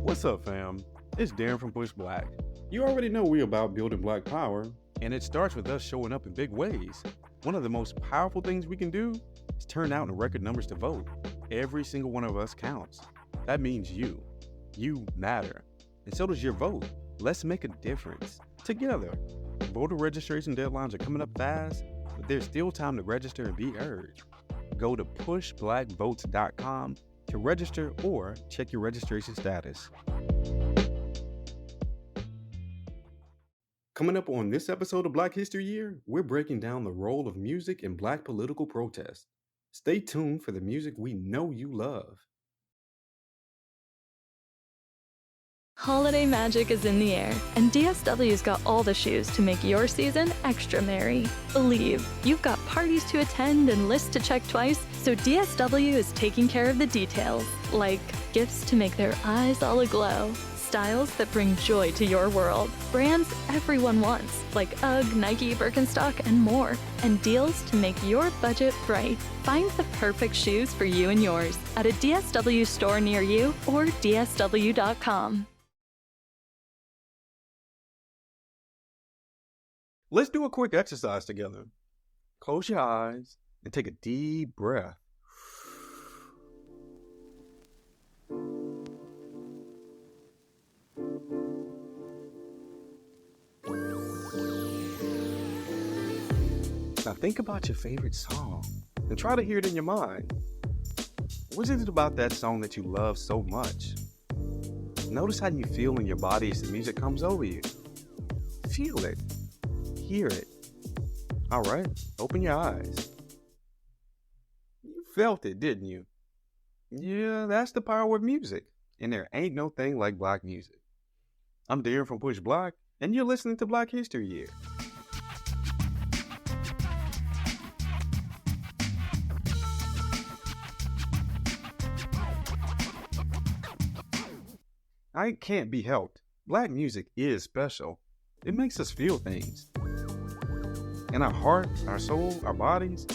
What's up, fam? It's Darren from Push Black, You already know we about building Black power. and it starts with us showing up in big ways. One of the most powerful things we can do is turn out in record numbers to vote. Every single one of us counts. That means you. You matter. And so does your vote. Let's make a difference. Together. Voter registration deadlines are coming up fast, but there's still time to register and be heard. Go to pushblackvotes.com to register or check your registration status. Coming up on this episode of Black History Year, we're breaking down the role of music in Black political protest. Stay tuned for the music we know you love. Holiday magic is in the air, and DSW's got all the shoes to make your season extra merry. Believe, you've got parties to attend and lists to check twice, so DSW is taking care of the details, like gifts to make their eyes all aglow, styles that bring joy to your world, brands everyone wants, like UGG, Nike, Birkenstock, and more, and deals to make your budget bright. Find the perfect shoes for you and yours at a DSW store near you or dsw.com. Let's do a quick exercise together. Close your eyes and take a deep breath. Now think about your favorite song and try to hear it in your mind. What is it about that song that you love so much? Notice how you feel in your body as the music comes over you. Feel it. Hear it. All right, open your eyes. You felt it, didn't you? Yeah, that's the power of music, and there ain't no thing like Black music. I'm Darren from Push Black, and you're listening to Black History Year. I can't be helped. Black music is special. It makes us feel things. And our heart, our soul, our bodies,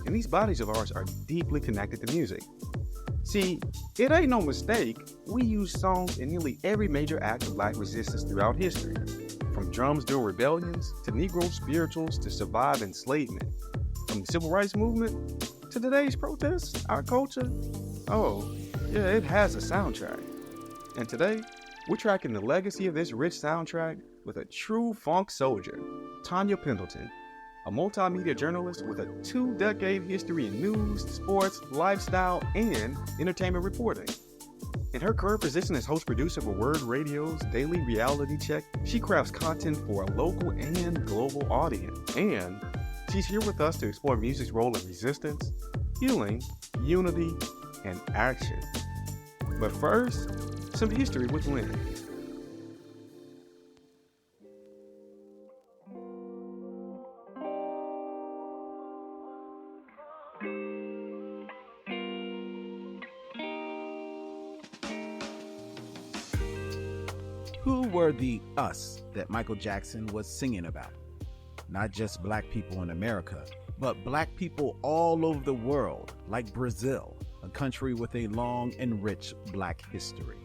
and these bodies of ours are deeply connected to music. See, it ain't no mistake, we use songs in nearly every major act of Black resistance throughout history. From drums during rebellions, to Negro spirituals, to survive enslavement. From the Civil Rights Movement, to today's protests, our culture. Oh, yeah, it has a soundtrack. And today, we're tracking the legacy of this rich soundtrack with a true funk soldier, Tonya Pendleton, a multimedia journalist with a 2-decade history in news, sports, lifestyle, and entertainment reporting. In her current position as host-producer for Word Radio's Daily Reality Check, she crafts content for a local and global audience. And she's here with us to explore music's role in resistance, healing, unity, and action. But first, some history with Lynn. Who were the us that Michael Jackson was singing about? Not just Black people in America, but Black people all over the world, like Brazil, a country with a long and rich Black history.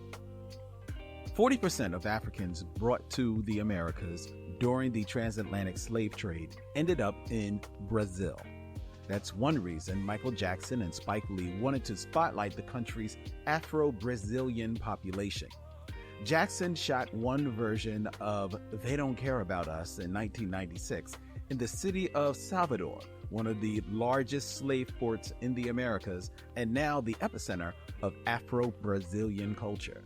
40% of Africans brought to the Americas during the transatlantic slave trade ended up in Brazil. That's one reason Michael Jackson and Spike Lee wanted to spotlight the country's Afro-Brazilian population. Jackson shot one version of They Don't Care About Us in 1996 in the city of Salvador, one of the largest slave ports in the Americas and now the epicenter of Afro-Brazilian culture.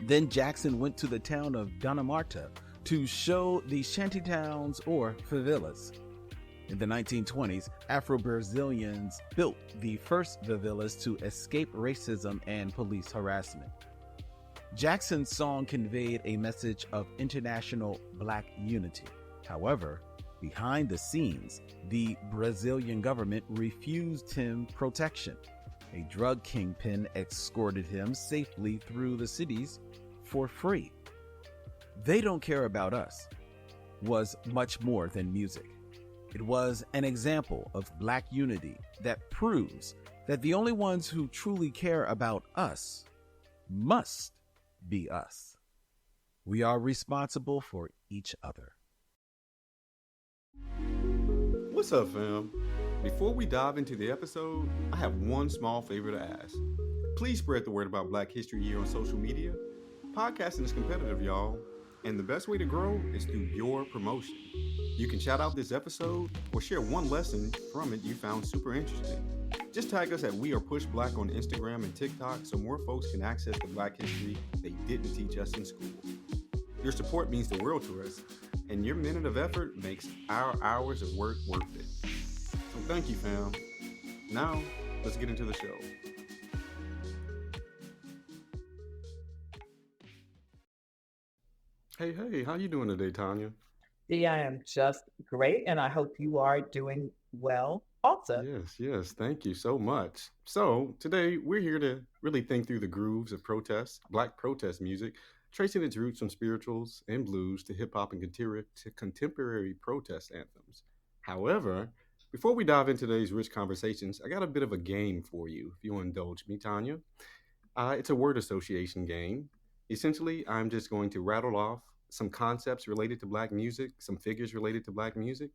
Then Jackson went to the town of Dona Marta to show the shantytowns or favelas. In the 1920s, Afro-Brazilians built the first favelas to escape racism and police harassment. Jackson's song conveyed a message of international Black unity. However, behind the scenes, the Brazilian government refused him protection. A drug kingpin escorted him safely through the cities for free. They Don't Care About Us was much more than music. It was an example of Black unity that proves that the only ones who truly care about us must be us. We are responsible for each other. What's up, fam? Before we dive into the episode, I have one small favor to ask. Please spread the word about Black History Year on social media. Podcasting is competitive, y'all, and the best way to grow is through your promotion. You can shout out this episode or share one lesson from it you found super interesting. Just tag us at We Are Push Black on Instagram and TikTok so more folks can access the Black history they didn't teach us in school. Your support means the world to us, and your minute of effort makes our hours of work worth it. So thank you, fam. Now, let's get into the show. Hey, how you doing today, Tonya? I am just great, and I hope you are doing well also. Yes, thank you so much. So today we're here to really think through the grooves of protest, Black protest music, tracing its roots from spirituals and blues to hip hop and contemporary protest anthems. However, before we dive into today's rich conversations, I got a bit of a game for you, if you'll indulge me, Tonya. It's a word association game. Essentially, I'm just going to rattle off some concepts related to Black music, some figures related to Black music,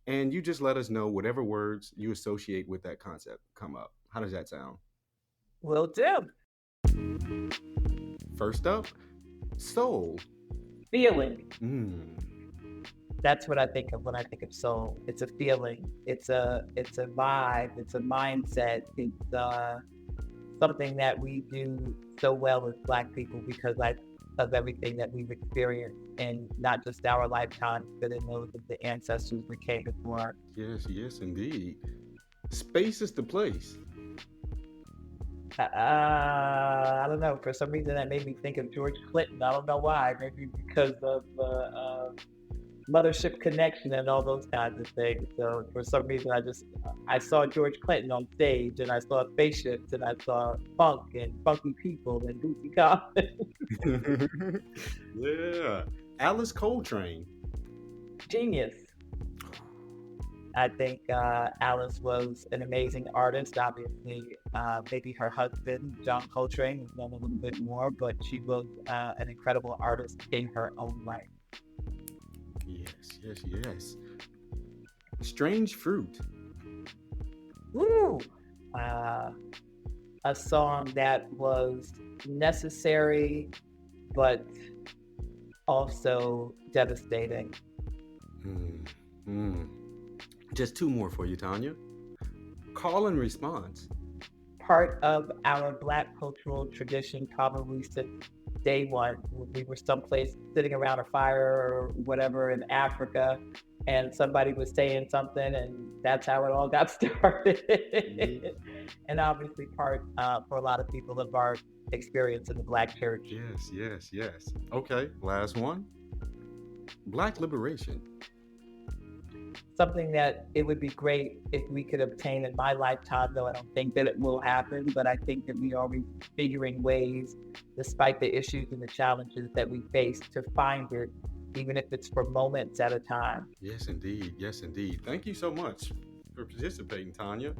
and you just let us know whatever words you associate with that concept come up. How does that sound? Will do. First up, soul. Feeling. That's That's what I think of when I think of soul. It's a feeling. It's a vibe. It's a mindset. It's something that we do so well as Black people because of everything that we've experienced in not just our lifetime, but in those of the ancestors that came before. Yes, indeed. Space is the place. I don't know. For some reason, that made me think of George Clinton. I don't know why. Maybe because of Mothership Connection and all those kinds of things. So for some reason, I saw George Clinton on stage, and I saw spaceships, and I saw funk and funky people and Bootsy Collins. Yeah. Alice Coltrane. Genius. I think Alice was an amazing artist. Obviously, maybe her husband, John Coltrane, was known a little bit more, but she was an incredible artist in her own right. Yes. Strange Fruit. Woo! A song that was necessary, but also devastating. Just two more for you, Tonya. Call and response. Part of our Black cultural tradition, probably since day one. We were someplace sitting around a fire or whatever in Africa, and somebody was saying something, and that's how it all got started. And obviously part for a lot of people of our experience in the Black church. Yes. Okay, last one. Black liberation. Something that it would be great if we could obtain in my lifetime, though I don't think that it will happen, but I think that we are figuring ways, despite the issues and the challenges that we face, to find it, even if it's for moments at a time. Yes, indeed. Thank you so much for participating, Tonya.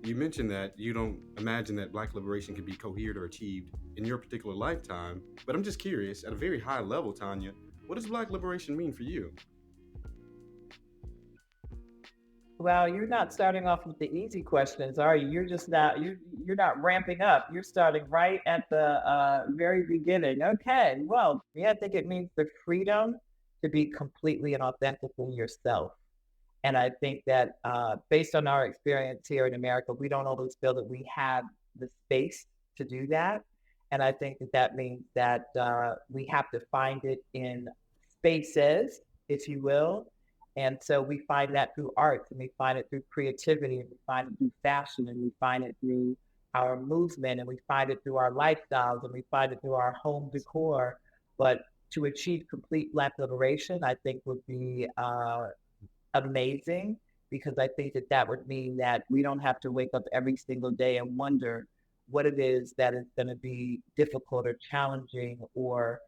You mentioned that you don't imagine that Black liberation can be cohered or achieved in your particular lifetime, but I'm just curious, at a very high level, Tonya, what does Black liberation mean for you? Well, you're not starting off with the easy questions, are you? You're not ramping up. You're starting right at the very beginning. Okay, well, I think it means the freedom to be completely and authentically yourself. And I think that based on our experience here in America, we don't always feel that we have the space to do that. And I think that means that we have to find it in spaces, if you will. And so we find that through art, and we find it through creativity, and we find it through fashion, and we find it through our movement, and we find it through our lifestyles, and we find it through our home decor. But to achieve complete Black liberation, I think would be amazing, because I think that would mean that we don't have to wake up every single day and wonder what it is that is going to be difficult or challenging or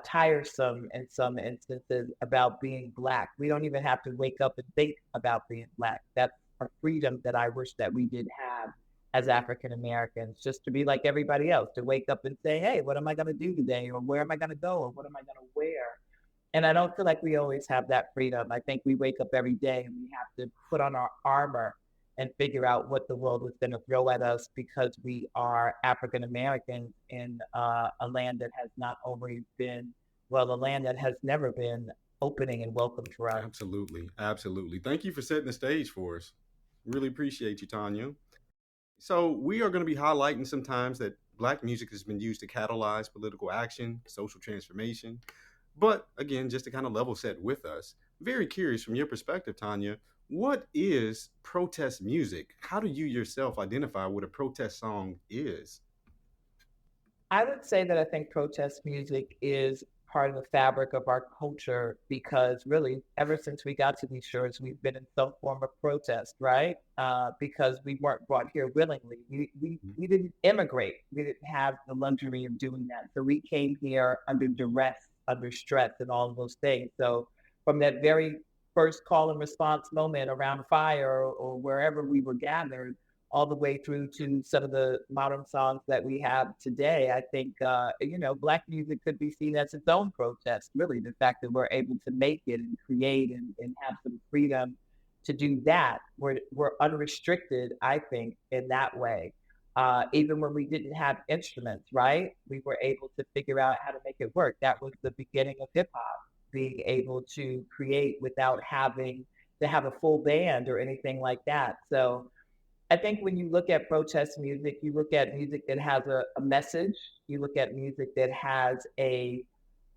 tiresome in some instances about being Black. We don't even have to wake up and think about being Black. That's a freedom that I wish that we did have as African Americans, just to be like everybody else, to wake up and say, hey, what am I going to do today? Or where am I going to go? Or what am I going to wear? And I don't feel like we always have that freedom. I think we wake up every day and we have to put on our armor and figure out what the world is going to throw at us because we are African Americans in a land that has not always been, well, a land that has never been opening and welcome for us. Absolutely. Absolutely. Thank you for setting the stage for us. Really appreciate you, Tonya. So we are going to be highlighting sometimes that Black music has been used to catalyze political action, social transformation. But again, just to kind of level set with us, very curious from your perspective, Tonya, what is protest music? How do you yourself identify what a protest song is? I would say that I think protest music is part of the fabric of our culture because really, ever since we got to these shores, we've been in some form of protest, right? Because we weren't brought here willingly. We didn't immigrate. We didn't have the luxury of doing that. So we came here under duress, under stress, and all of those things. So from that very first call and response moment around fire or wherever we were gathered, all the way through to some of the modern songs that we have today. I think, Black music could be seen as its own protest, really, the fact that we're able to make it and create and have some freedom to do that. We're unrestricted, I think, in that way. Even when we didn't have instruments, right? We were able to figure out how to make it work. That was the beginning of hip hop, being able to create without having to have a full band or anything like that. So I think when you look at protest music, you look at music that has a message. You look at music that has a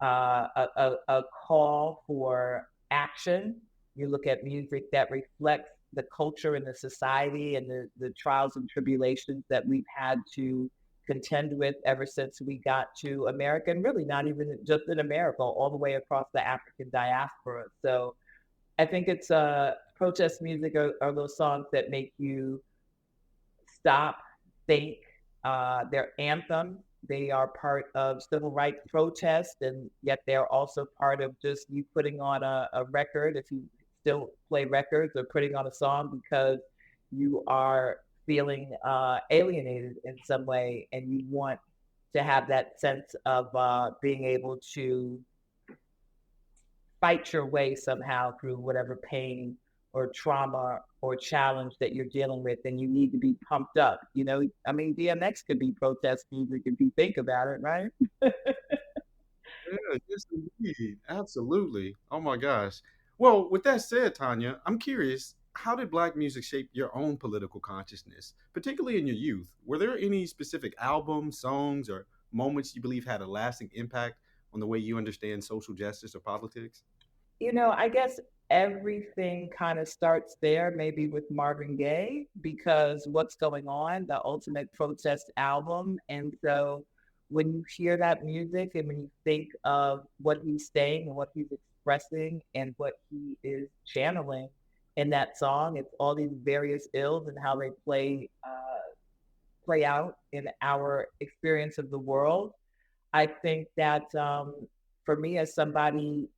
call for action. You look at music that reflects the culture and the society and the trials and tribulations that we've had to contend with ever since we got to America, and really not even just in America, all the way across the African diaspora. So I think it's protest music are those songs that make you stop, think. They're anthems. They are part of civil rights protests, and yet they're also part of just you putting on a record, if you still play records, or putting on a song because you are feeling alienated in some way and you want to have that sense of being able to fight your way somehow through whatever pain or trauma or challenge that you're dealing with, and you need to be pumped up. I mean, DMX could be protest music if you think about it, right? Yeah, yes, indeed. Absolutely. Oh my gosh. Well, with that said, Tonya, I'm curious, how did Black music shape your own political consciousness, particularly in your youth? Were there any specific albums, songs, or moments you believe had a lasting impact on the way you understand social justice or politics? I guess everything kind of starts there, maybe with Marvin Gaye, because What's Going On, the ultimate protest album. And so when you hear that music and when you think of what he's saying and what he's expressing and what he is channeling in that song, it's all these various ills and how they play out in our experience of the world. I think that for me, as somebody,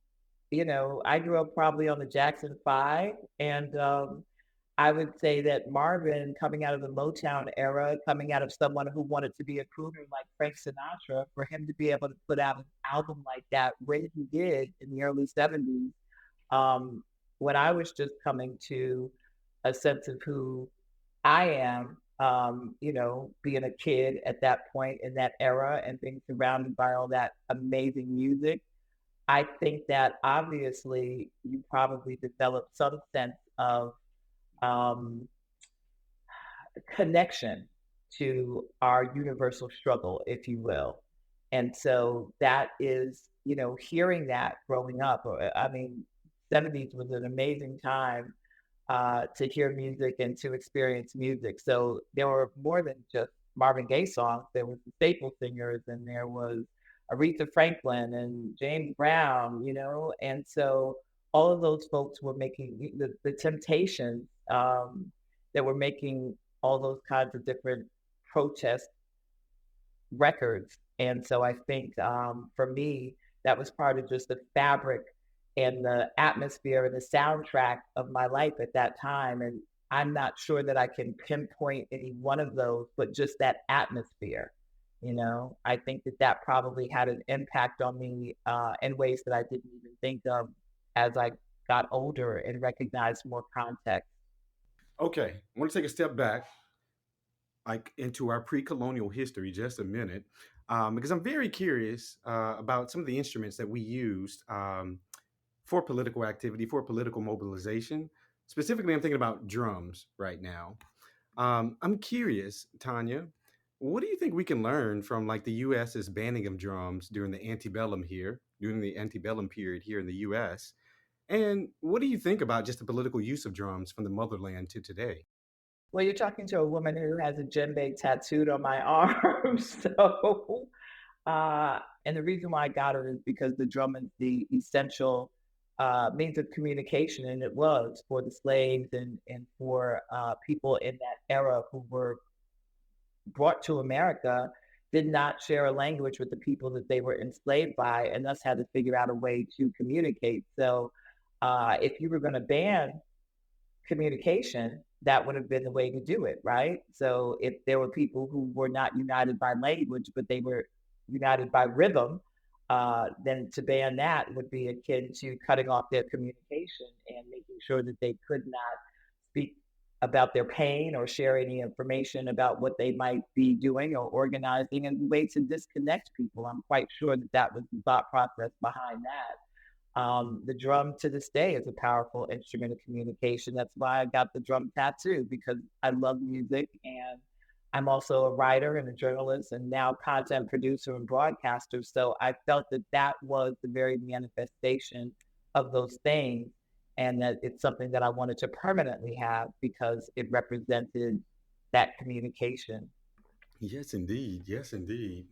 I grew up probably on the Jackson 5, and I would say that Marvin, coming out of the Motown era, coming out of someone who wanted to be a crooner like Frank Sinatra, for him to be able to put out an album like that when he did in the early 70s, when I was just coming to a sense of who I am, being a kid at that point in that era and being surrounded by all that amazing music. I think that obviously you probably develop some sense of um, connection to our universal struggle, if you will. And so that is, hearing that growing up, I mean, 70s was an amazing time to hear music and to experience music. So there were more than just Marvin Gaye songs. There was the Staple Singers, and there was Aretha Franklin and James Brown, and so all of those folks were making the Temptations that were making all those kinds of different protest records. And so I think for me, that was part of just the fabric and the atmosphere and the soundtrack of my life at that time. And I'm not sure that I can pinpoint any one of those, but just that atmosphere. I think that that probably had an impact on me in ways that I didn't even think of as I got older and recognized more context. Okay, I want to take a step back, like into our pre-colonial history, just a minute, because I'm very curious about some of the instruments that we used for political activity, for political mobilization. Specifically, I'm thinking about drums right now. I'm curious, Tonya, what do you think we can learn from like the U.S.'s banning of drums during the antebellum period here in the U.S.? And what do you think about just the political use of drums from the motherland to today? Well, you're talking to a woman who has a djembe tattooed on my arm. So, and the reason why I got her is because the drum is the essential means of communication, and it was for the slaves and for people in that era who were brought to America, did not share a language with the people that they were enslaved by, and thus had to figure out a way to communicate. So, if you were going to ban communication, that would have been the way to do it, right? So if there were people who were not united by language, but they were united by rhythm, then to ban that would be akin to cutting off their communication and making sure that they could not speak about their pain or share any information about what they might be doing or organizing, and a way to disconnect people. I'm quite sure that that was the thought process behind that. The drum to this day is a powerful instrument of communication. That's why I got the drum tattoo, because I love music, and I'm also a writer and a journalist and now content producer and broadcaster. So I felt that that was the very manifestation of those things, and that it's something that I wanted to permanently have because it represented that communication. Yes, indeed. Yes, indeed.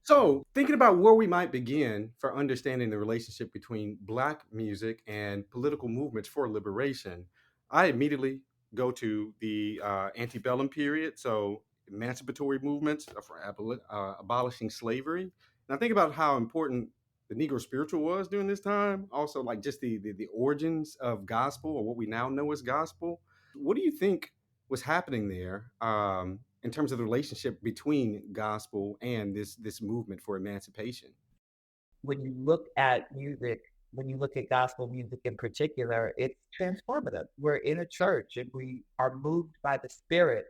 So, thinking about where we might begin for understanding the relationship between Black music and political movements for liberation, I immediately go to the antebellum period. So, emancipatory movements for abolishing slavery. And I think about how important the Negro spiritual was during this time. Also, like just the origins of gospel, or what we now know as gospel. What do you think was happening there in terms of the relationship between gospel and this movement for emancipation? When you look at music, when you look at gospel music in particular, it's transformative. We're in a church and we are moved by the Spirit.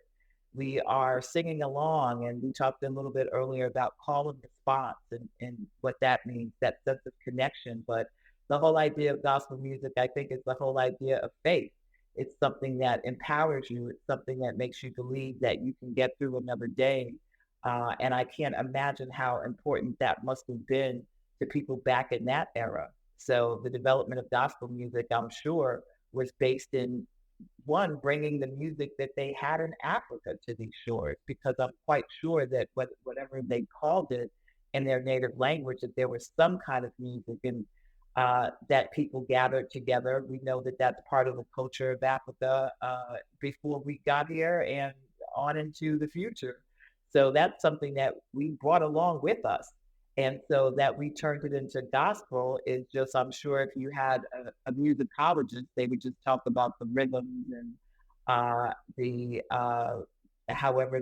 We are singing along, and we talked a little bit earlier about call and response and what that means, that sense of connection. But the whole idea of gospel music, I think, is the whole idea of faith. It's something that empowers you. It's something that makes you believe that you can get through another day. And I can't imagine how important that must have been to people back in that era. So the development of gospel music, I'm sure, was based in one, bringing the music that they had in Africa to these shores, because I'm quite sure that whatever they called it in their native language, that there was some kind of music and that people gathered together. We know that that's part of the culture of Africa before we got here and on into the future. So that's something that we brought along with us. And so that we turned it into gospel is just, I'm sure if you had a musicologist, they would just talk about the rhythms and the however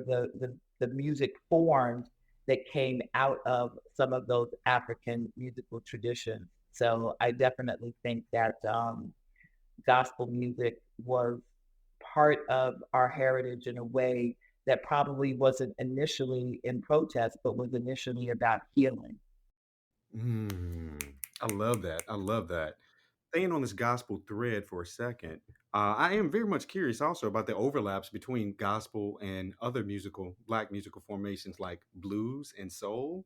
the music formed that came out of some of those African musical traditions. So I definitely think that gospel music was part of our heritage in a way that probably wasn't initially in protest, but was initially about healing. Mm, I love that. I love that. Staying on this gospel thread for a second, I am very much curious also about the overlaps between gospel and other Black musical formations like blues and soul.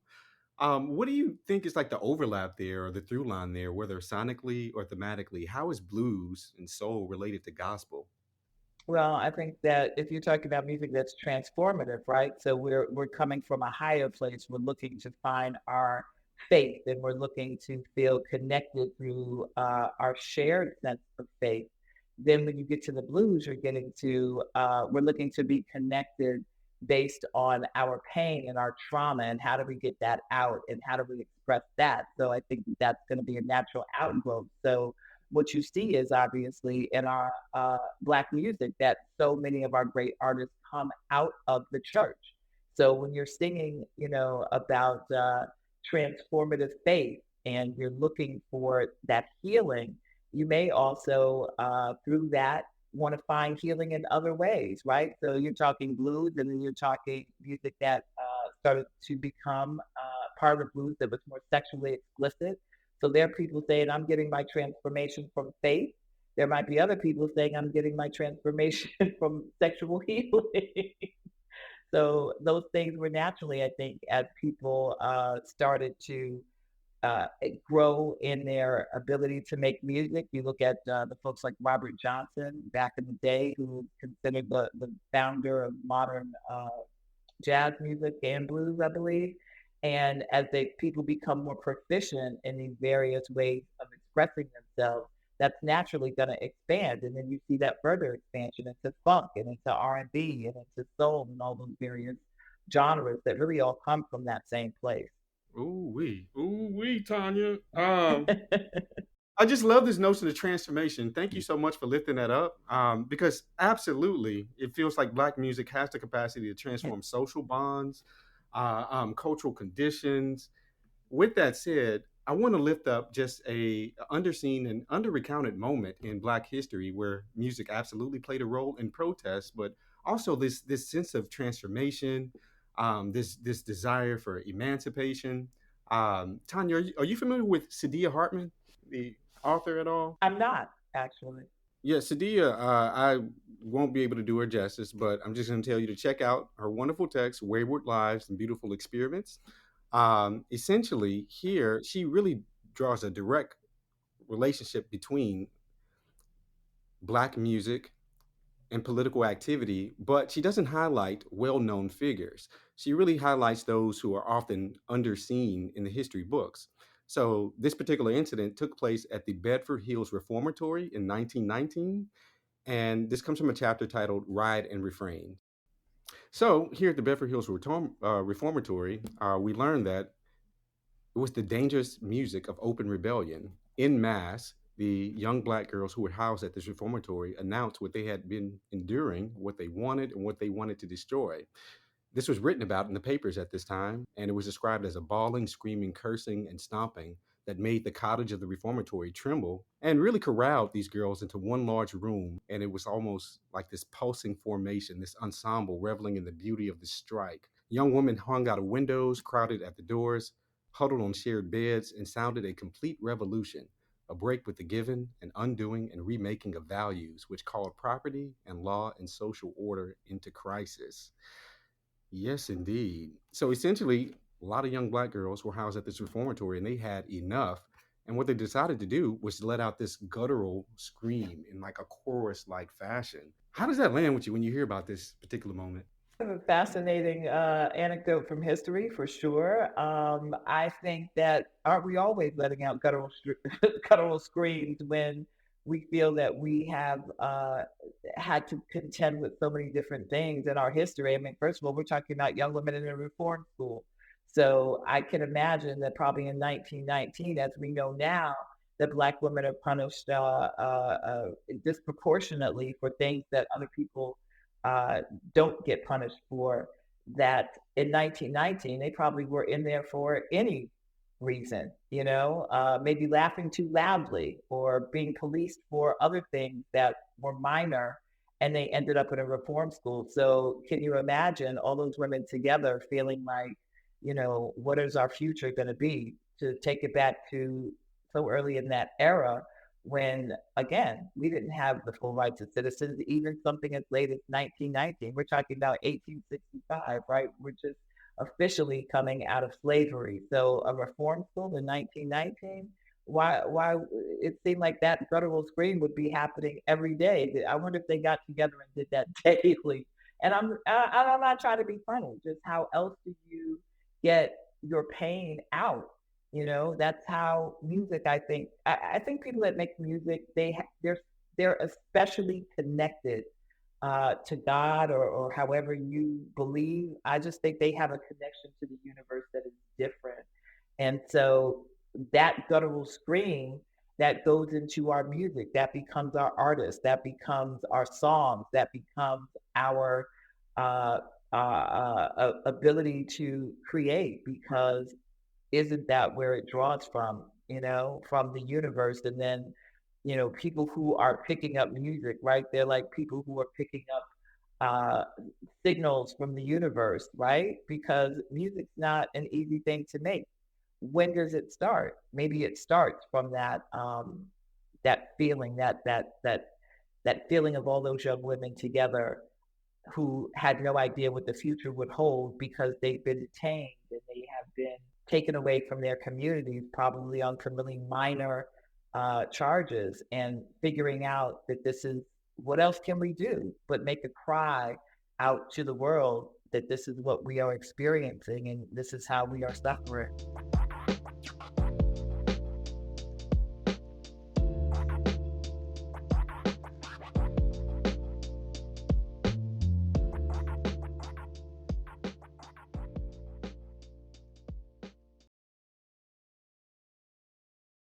What do you think is like the overlap there, or the through line there, whether sonically or thematically? How is blues and soul related to gospel? Well, I think that if you're talking about music that's transformative, right? So we're coming from a higher place. We're looking to find our faith, and we're looking to feel connected through our shared sense of faith. Then when you get to the blues, you're getting to we're looking to be connected based on our pain and our trauma, and how do we get that out, and how do we express that? So I think that's going to be a natural outgrowth. So what you see is obviously in our Black music that so many of our great artists come out of the church. So when you're singing, about transformative faith and you're looking for that healing, you may also, through that, want to find healing in other ways, right? So you're talking blues, and then you're talking music that started to become part of blues that was more sexually explicit. So there are people saying, I'm getting my transformation from faith. There might be other people saying, I'm getting my transformation from sexual healing. So those things were naturally, I think, as people started to grow in their ability to make music. You look at the folks like Robert Johnson back in the day, who considered the founder of modern jazz music and blues, I believe. And as people become more proficient in these various ways of expressing themselves, that's naturally going to expand. And then you see that further expansion into funk and into R&B and into soul and all those various genres that really all come from that same place. Ooh wee, Tonya. I just love this notion of transformation. Thank you so much for lifting that up, because absolutely, it feels like Black music has the capacity to transform social bonds, cultural conditions. With that said, I want to lift up just a underseen and under-recounted moment in Black history where music absolutely played a role in protest, but also this sense of transformation, this desire for emancipation. Tonya, are you familiar with Saidiya Hartman, the author at all? I'm not, actually. Yeah, Saidiya, I won't be able to do her justice, but I'm just going to tell you to check out her wonderful text, Wayward Lives and Beautiful Experiments. Essentially, here, she really draws a direct relationship between Black music and political activity, but she doesn't highlight well-known figures. She really highlights those who are often underseen in the history books. So this particular incident took place at the Bedford Hills Reformatory in 1919, and this comes from a chapter titled Ride and Refrain. So here at the Bedford Hills Reformatory, we learned that it was the dangerous music of open rebellion. En masse, the young Black girls who were housed at this reformatory announced what they had been enduring, what they wanted, and what they wanted to destroy. This was written about in the papers at this time, and it was described as a bawling, screaming, cursing, and stomping that made the cottage of the reformatory tremble and really corralled these girls into one large room. And it was almost like this pulsing formation, this ensemble reveling in the beauty of the strike. Young women hung out of windows, crowded at the doors, huddled on shared beds, and sounded a complete revolution, a break with the given and undoing and remaking of values, which called property and law and social order into crisis. Yes, indeed. So essentially, a lot of young Black girls were housed at this reformatory and they had enough. And what they decided to do was to let out this guttural scream in like a chorus like fashion. How does that land with you when you hear about this particular moment? A fascinating anecdote from history, for sure. I think that aren't we always letting out guttural screams when we feel that we have had to contend with so many different things in our history? I mean, first of all, we're talking about young women in a reform school. So I can imagine that probably in 1919, as we know now, that Black women are punished disproportionately for things that other people don't get punished for. That in 1919, they probably were in there for any reason, maybe laughing too loudly or being policed for other things that were minor, and they ended up in a reform school. So can you imagine all those women together feeling like, what is our future going to be? To take it back to so early in that era, when, again, we didn't have the full rights of citizens, even something as late as 1919. We're talking about 1865, right? We're just officially coming out of slavery. So a reform school in 1919, why it seemed like that guttural scream would be happening every day. I wonder if they got together and did that daily. And I'm not trying to be funny, just how else do you get your pain out? That's how music, I think people that make music, they're especially connected to God, or however you believe. I just think they have a connection to the universe that is different. And so that guttural scream that goes into our music, that becomes our artists, that becomes our songs, that becomes our uh, ability to create, because isn't that where it draws from, from the universe? And then, people who are picking up music, right? They're like people who are picking up uh, signals from the universe, right? Because music's not an easy thing to make. When does it start? Maybe it starts from that feeling, that feeling of all those young women together who had no idea what the future would hold because they've been detained and they have been taken away from their communities, probably on some really minor charges, and figuring out that this is, what else can we do but make a cry out to the world that this is what we are experiencing and this is how we are suffering.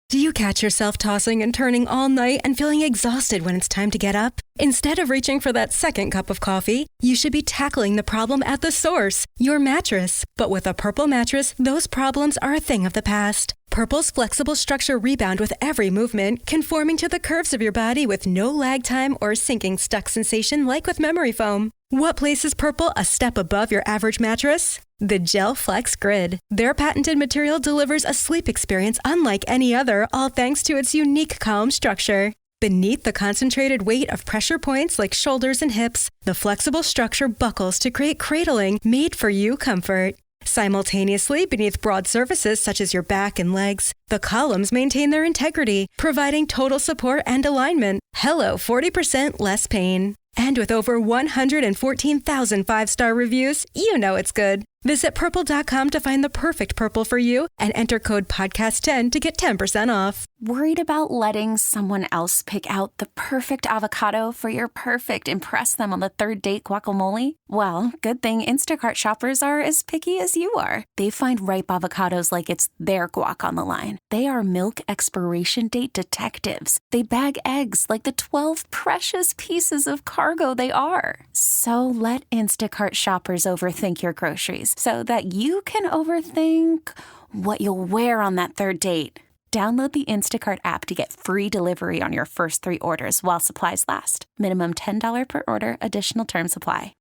Do you catch yourself tossing and turning all night and feeling exhausted when it's time to get up? Instead of reaching for that second cup of coffee, you should be tackling the problem at the source, your mattress. But with a Purple mattress, those problems are a thing of the past. Purple's flexible structure rebound with every movement, conforming to the curves of your body with no lag time or sinking stuck sensation like with memory foam. What places Purple a step above your average mattress? The Gel Flex Grid. Their patented material delivers a sleep experience unlike any other, all thanks to its unique calm structure. Beneath the concentrated weight of pressure points like shoulders and hips, the flexible structure buckles to create cradling, made-for-you comfort. Simultaneously, beneath broad surfaces such as your back and legs, the columns maintain their integrity, providing total support and alignment. Hello, 40% less pain. And with over 114,000 five-star reviews, you know it's good. Visit Purple.com to find the perfect Purple for you and enter code PODCAST10 to get 10% off. Worried about letting someone else pick out the perfect avocado for your perfect impress them on the third date guacamole? Well, good thing Instacart shoppers are as picky as you are. They find ripe avocados like it's their guac on the line. They are milk expiration date detectives. They bag eggs like the 12 precious pieces of cargo they are. So let Instacart shoppers overthink your groceries so that you can overthink what you'll wear on that third date. Download the Instacart app to get free delivery on your first 3 orders while supplies last. Minimum $10 per order. Additional terms apply.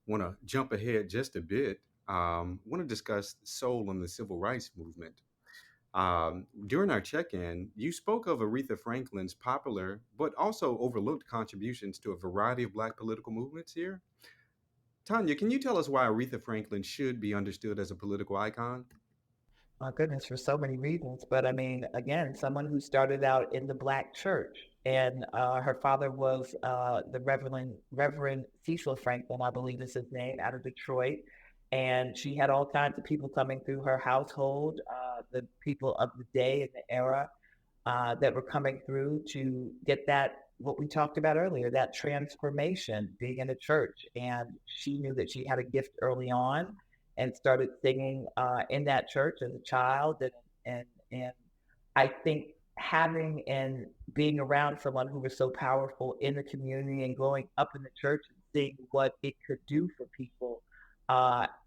Want to jump ahead just a bit. Want to discuss soul and the civil rights movement. During our check-in, you spoke of Aretha Franklin's popular but also overlooked contributions to a variety of Black political movements here. Tonya, can you tell us why Aretha Franklin should be understood as a political icon? My goodness, for so many reasons. But I mean, again, someone who started out in the Black church, and her father was the Reverend Cecil Franklin, I believe is his name, out of Detroit. And she had all kinds of people coming through her household, the people of the day and the era that were coming through to get that, what we talked about earlier, that transformation, being in a church. And she knew that she had a gift early on and started singing in that church as a child. And I think having and being around someone who was so powerful in the community and growing up in the church and seeing what it could do for people,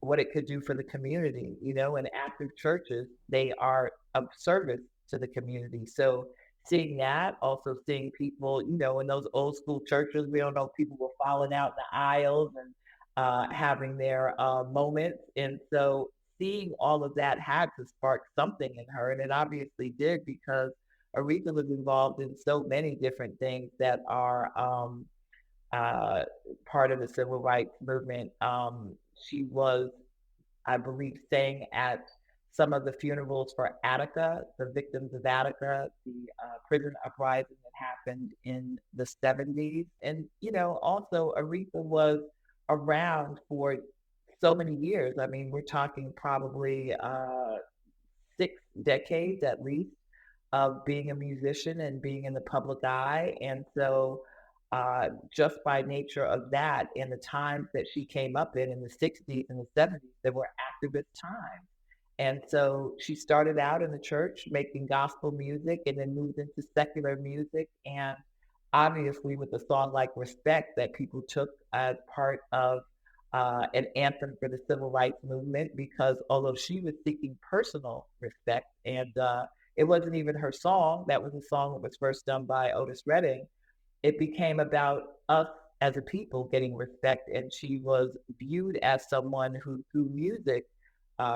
what it could do for the community, and active churches, they are of service to the community. So seeing that, also seeing people, in those old school churches, we don't know, people were falling out in the aisles and having their moments. And so seeing all of that had to spark something in her. And it obviously did, because Aretha was involved in so many different things that are part of the civil rights movement. She was, I believe, sang at some of the funerals for Attica, the victims of Attica, the prison uprising that happened in the 70s. And, also Aretha was around for so many years. I mean, we're talking probably 6 decades at least of being a musician and being in the public eye. And so just by nature of that, in the times that she came up in the 60s and the 70s, there were activist times. And so she started out in the church making gospel music and then moved into secular music. And obviously, with a song like Respect that people took as part of an anthem for the civil rights movement, because although she was seeking personal respect, and it wasn't even her song, that was a song that was first done by Otis Redding, it became about us as a people getting respect. And she was viewed as someone who, through music,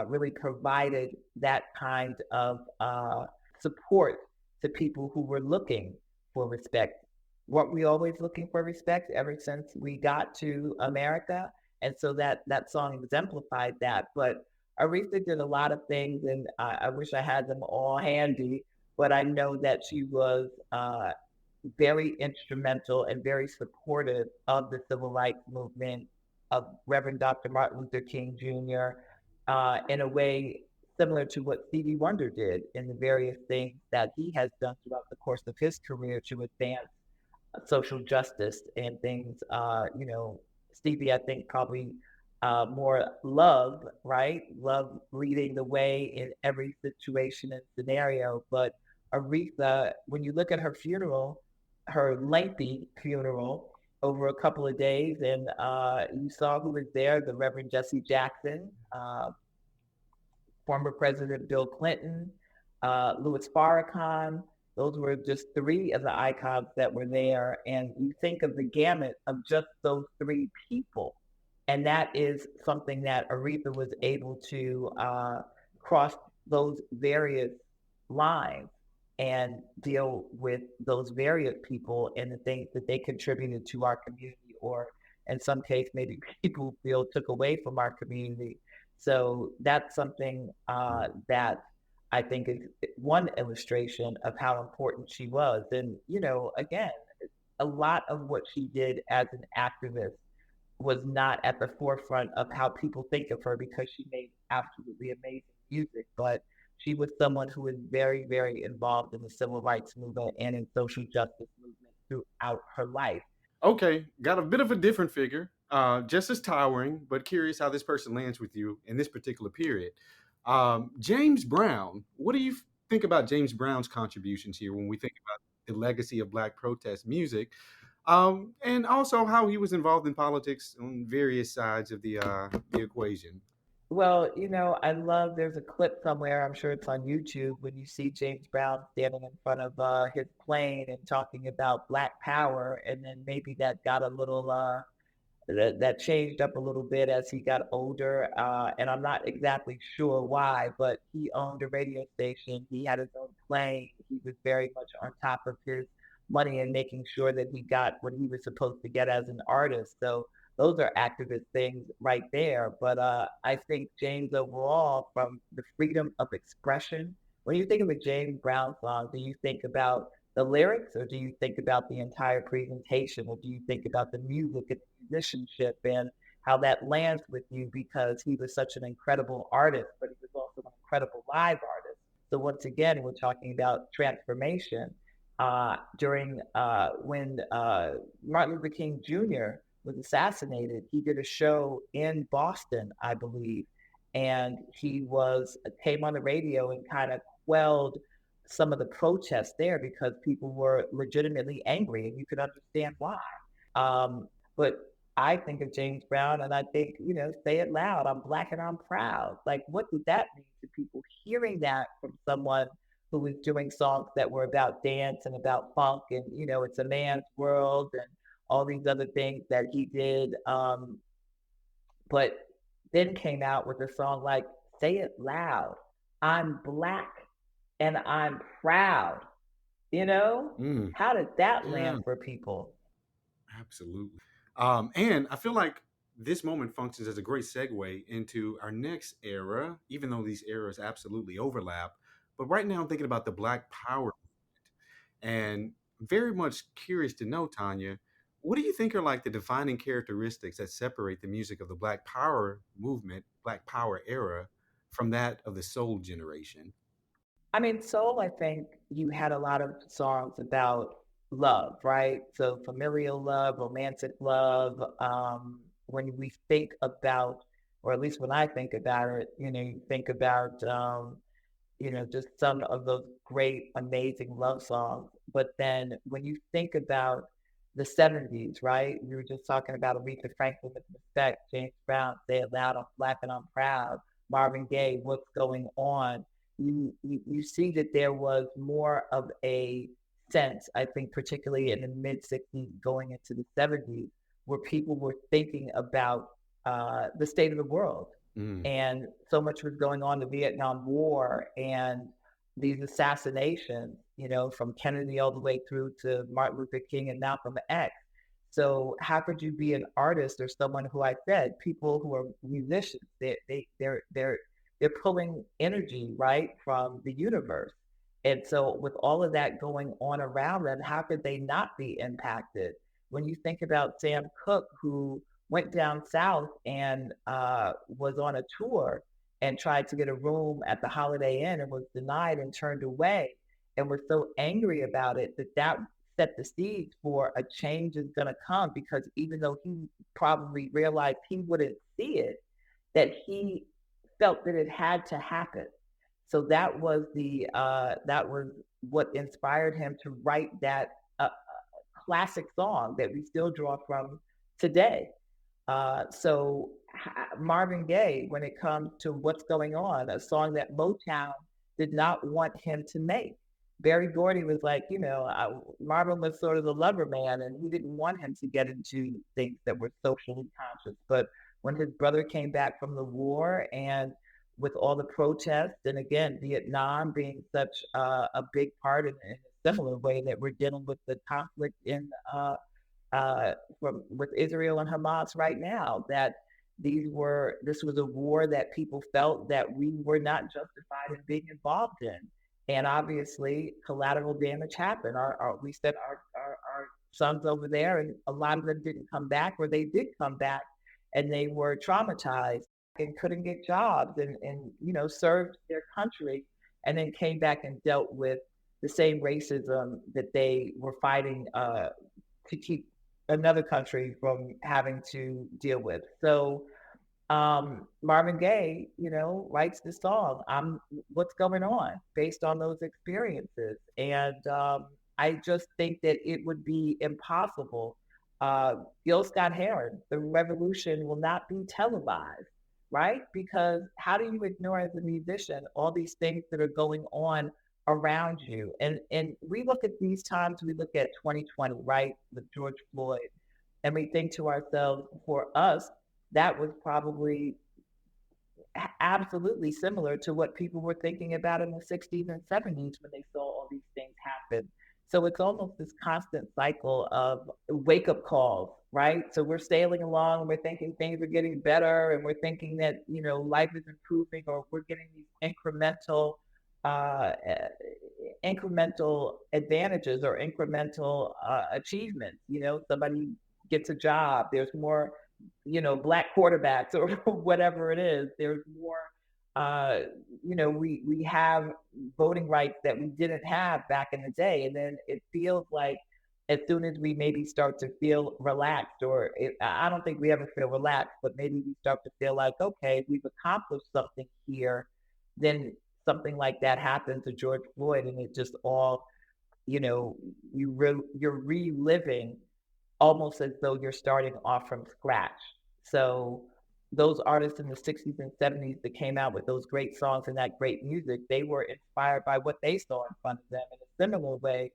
really provided that kind of support to people who were looking for respect. Weren't we always looking for respect ever since we got to America? And so that song exemplified that. But Aretha did a lot of things, and I wish I had them all handy. But I know that she was very instrumental and very supportive of the civil rights movement, of Reverend Dr. Martin Luther King Jr., in a way similar to what Stevie Wonder did in the various things that he has done throughout the course of his career to advance social justice and things. Stevie, I think, probably more love, right? Love leading the way in every situation and scenario. But Aretha, when you look at her funeral, her lengthy funeral over a couple of days, and you saw who was there, the Reverend Jesse Jackson, former President Bill Clinton, Louis Farrakhan. Those were just three of the icons that were there. And you think of the gamut of just those three people. And that is something that Aretha was able to cross those various lines and deal with those various people and the things that they contributed to our community, or in some case, maybe people feel took away from our community. So that's something that I think is one illustration of how important she was. And, again, a lot of what she did as an activist was not at the forefront of how people think of her, because she made absolutely amazing music. But she was someone who was very, very involved in the civil rights movement and in social justice movement throughout her life. Okay, got a bit of a different figure, just as towering, but curious how this person lands with you in this particular period. James Brown, what do you think about James Brown's contributions here when we think about the legacy of Black protest music, and also how he was involved in politics on various sides of the equation? Well, I love, there's a clip somewhere, I'm sure it's on YouTube, when you see James Brown standing in front of his plane and talking about Black power. And then maybe that got a little, that changed up a little bit as he got older. And I'm not exactly sure why, but he owned a radio station. He had his own plane. He was very much on top of his money and making sure that he got what he was supposed to get as an artist. So those are activist things right there. But I think James overall, from the freedom of expression, when you think of a James Brown song, do you think about the lyrics, or do you think about the entire presentation, or do you think about the music and the musicianship and how that lands with you? Because he was such an incredible artist, but he was also an incredible live artist. So once again, we're talking about transformation. During when Martin Luther King Jr. was assassinated, he did a show in Boston, I believe, and he came on the radio and kind of quelled some of the protests there, because people were legitimately angry, and you could understand why. But I think of James Brown and I think, say it loud, I'm Black and I'm proud. Like, what did that mean to people hearing that from someone who was doing songs that were about dance and about funk and, it's a man's world and all these other things that he did. But then came out with a song like Say It Loud, I'm Black and I'm proud. How did that land for people? Absolutely. And I feel like this moment functions as a great segue into our next era, even though these eras absolutely overlap. But right now I'm thinking about the Black Power movement, and very much curious to know, Tonya, what do you think are like the defining characteristics that separate the music of the Black Power movement, Black Power era, from that of the soul generation? I mean, soul, I think you had a lot of songs about love, right? So familial love, romantic love. When we think about or at least when I think about it, you think about, just some of those great, amazing love songs. But then when you think about the 70s, right? We were just talking about Aretha Franklin with Respect, James Brown, Say It Loud, I'm Black and I'm Proud, Marvin Gaye, What's Going On. You see that there was more of a sense, I think, particularly in the mid 60s going into the 70s, where people were thinking about the state of the world. And so much was going on, the Vietnam War and these assassinations, from Kennedy all the way through to Martin Luther King and Malcolm X. So how could you be an artist or someone who I said, people who are musicians, they're pulling energy, right, from the universe. And so with all of that going on around them, how could they not be impacted? When you think about Sam Cooke, who went down south and was on a tour and tried to get a room at the Holiday Inn and was denied and turned away, and was so angry about it that set the seeds for a change is going to come, because even though he probably realized he wouldn't see it, that he felt that it had to happen. So that was what inspired him to write that classic song that we still draw from today. So Marvin Gaye, when it comes to What's Going On, a song that Motown did not want him to make. Berry Gordy was like, Marvin was sort of the lover man, and he didn't want him to get into things that were socially conscious. But when his brother came back from the war, and with all the protests, and again, Vietnam being such a big part in a similar way that we're dealing with the conflict with Israel and Hamas right now, that this was a war that people felt that we were not justified in being involved in. And obviously collateral damage happened. We sent our sons over there, and a lot of them didn't come back, or they did come back and they were traumatized and couldn't get jobs and served their country, and then came back and dealt with the same racism that they were fighting to keep another country from having to deal with. So Marvin Gaye, writes the song, What's Going On, based on those experiences. And I just think that it would be impossible. Gil Scott-Heron, the revolution will not be televised, right? Because how do you ignore as a musician all these things that are going on around you? And we look at these times, we look at 2020, right, with George Floyd, and we think to ourselves, for us, that was probably absolutely similar to what people were thinking about in the 60s and 70s when they saw all these things happen. So it's almost this constant cycle of wake-up calls, right? So we're sailing along and we're thinking things are getting better, and we're thinking that, life is improving, or we're getting these incremental advantages or incremental achievements. Somebody gets a job, there's more Black quarterbacks or whatever it is. There's more, we have voting rights that we didn't have back in the day. And then it feels like as soon as we maybe start to feel relaxed, I don't think we ever feel relaxed, but maybe we start to feel like, okay, we've accomplished something here, then something like that happens to George Floyd, and it just all, you're reliving almost as though you're starting off from scratch. So those artists in the 60s and 70s that came out with those great songs and that great music, they were inspired by what they saw in front of them, in a similar way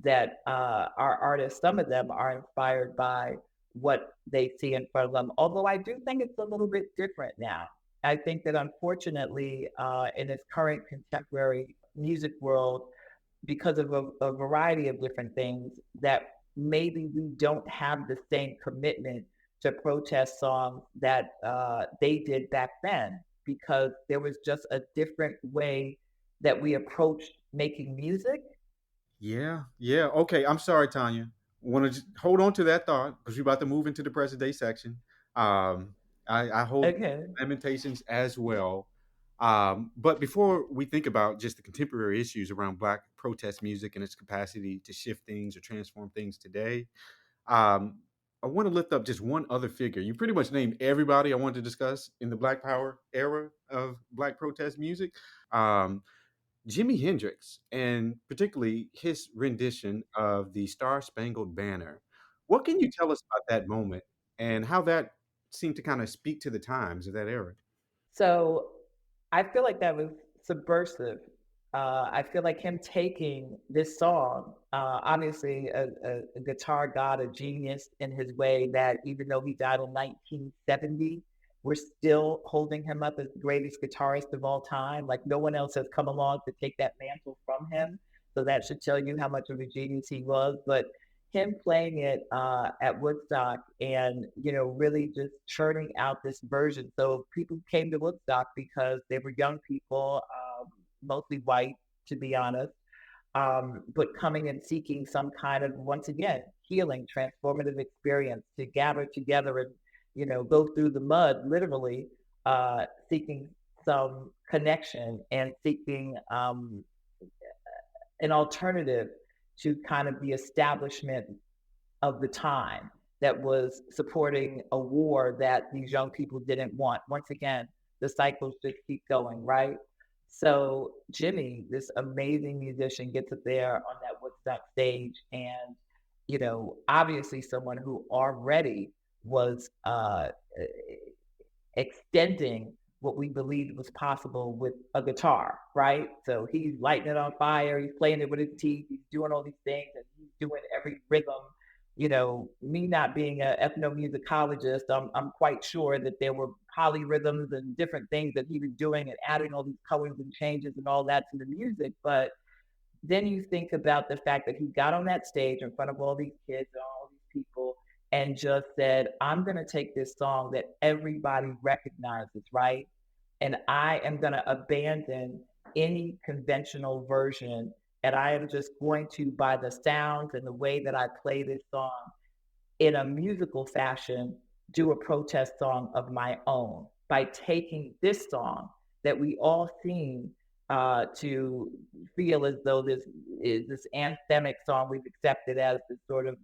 that our artists, some of them, are inspired by what they see in front of them. Although I do think it's a little bit different now. I think that unfortunately, in this current contemporary music world, because of a variety of different things, that maybe we don't have the same commitment to protest songs that they did back then, because there was just a different way that we approached making music. Yeah. Okay, I'm sorry, Tonya. Want to hold on to that thought, because we're about to move into the present day section. I hold lamentations as well. But before we think about just the contemporary issues around Black protest music and its capacity to shift things or transform things today, I want to lift up just one other figure. You pretty much named everybody I want to discuss in the Black Power era of Black protest music. Um, Jimi Hendrix, and particularly his rendition of the Star Spangled Banner. What can you tell us about that moment and how that seemed to kind of speak to the times of that era? So I feel like that was subversive. I feel like him taking this song, obviously a guitar god, a genius in his way, that even though he died in 1970, we're still holding him up as the greatest guitarist of all time. Like no one else has come along to take that mantle from him. So that should tell you how much of a genius he was. But him playing it at Woodstock and, really just churning out this version. So people came to Woodstock because they were young people, mostly white, to be honest, but coming and seeking some kind of, once again, healing, transformative experience to gather together and, go through the mud, literally, seeking some connection and seeking an alternative to kind of the establishment of the time that was supporting a war that these young people didn't want. Once again, the cycles just keep going, right? So Jimmy, this amazing musician, gets up there on that Woodstock stage and, obviously someone who already was extending what we believed was possible with a guitar, right? So he's lighting it on fire, he's playing it with his teeth, he's doing all these things, and he's doing every rhythm. Me not being an ethnomusicologist, I'm quite sure that there were polyrhythms and different things that he was doing and adding all these colors and changes and all that to the music. But then you think about the fact that he got on that stage in front of all these kids and all these people and just said, I'm going to take this song that everybody recognizes, right? And I am going to abandon any conventional version. And I am just going to, by the sounds and the way that I play this song in a musical fashion, do a protest song of my own by taking this song that we all seem to feel as though this is this anthemic song we've accepted as this sort of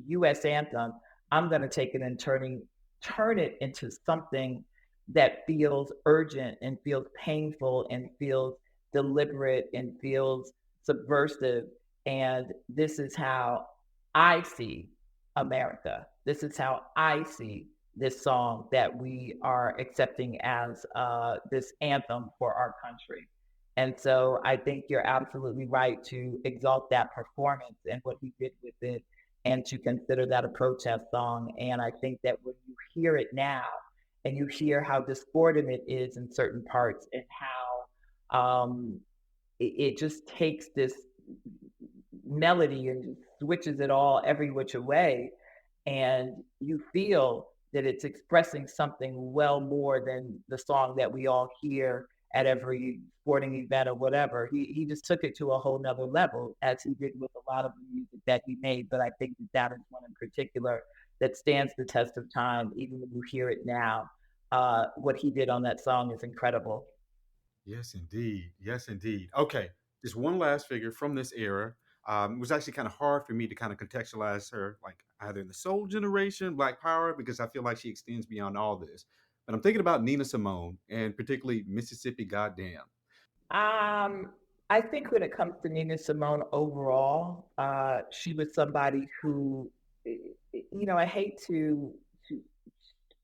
U.S. anthem. I'm going to take it and turn it into something that feels urgent and feels painful and feels deliberate and feels subversive. And this is how I see America. This is how I see this song that we are accepting as this anthem for our country. And so I think you're absolutely right to exalt that performance and what he did with it and to consider that a protest song. And I think that when you hear it now and you hear how discordant it is in certain parts and how it just takes this melody and switches it all every which way, and you feel that it's expressing something well more than the song that we all hear at every sporting event or whatever. He just took it to a whole nother level, as he did with a lot of the music that he made. But I think that is one in particular that stands the test of time, even when you hear it now. What he did on that song is incredible. Yes, indeed. Yes, indeed. Okay, just one last figure from this era. It was actually kind of hard for me to kind of contextualize her, like either in the soul generation, Black Power, because I feel like she extends beyond all this. But I'm thinking about Nina Simone and particularly Mississippi Goddamn. I think when it comes to Nina Simone overall, she was somebody who, I hate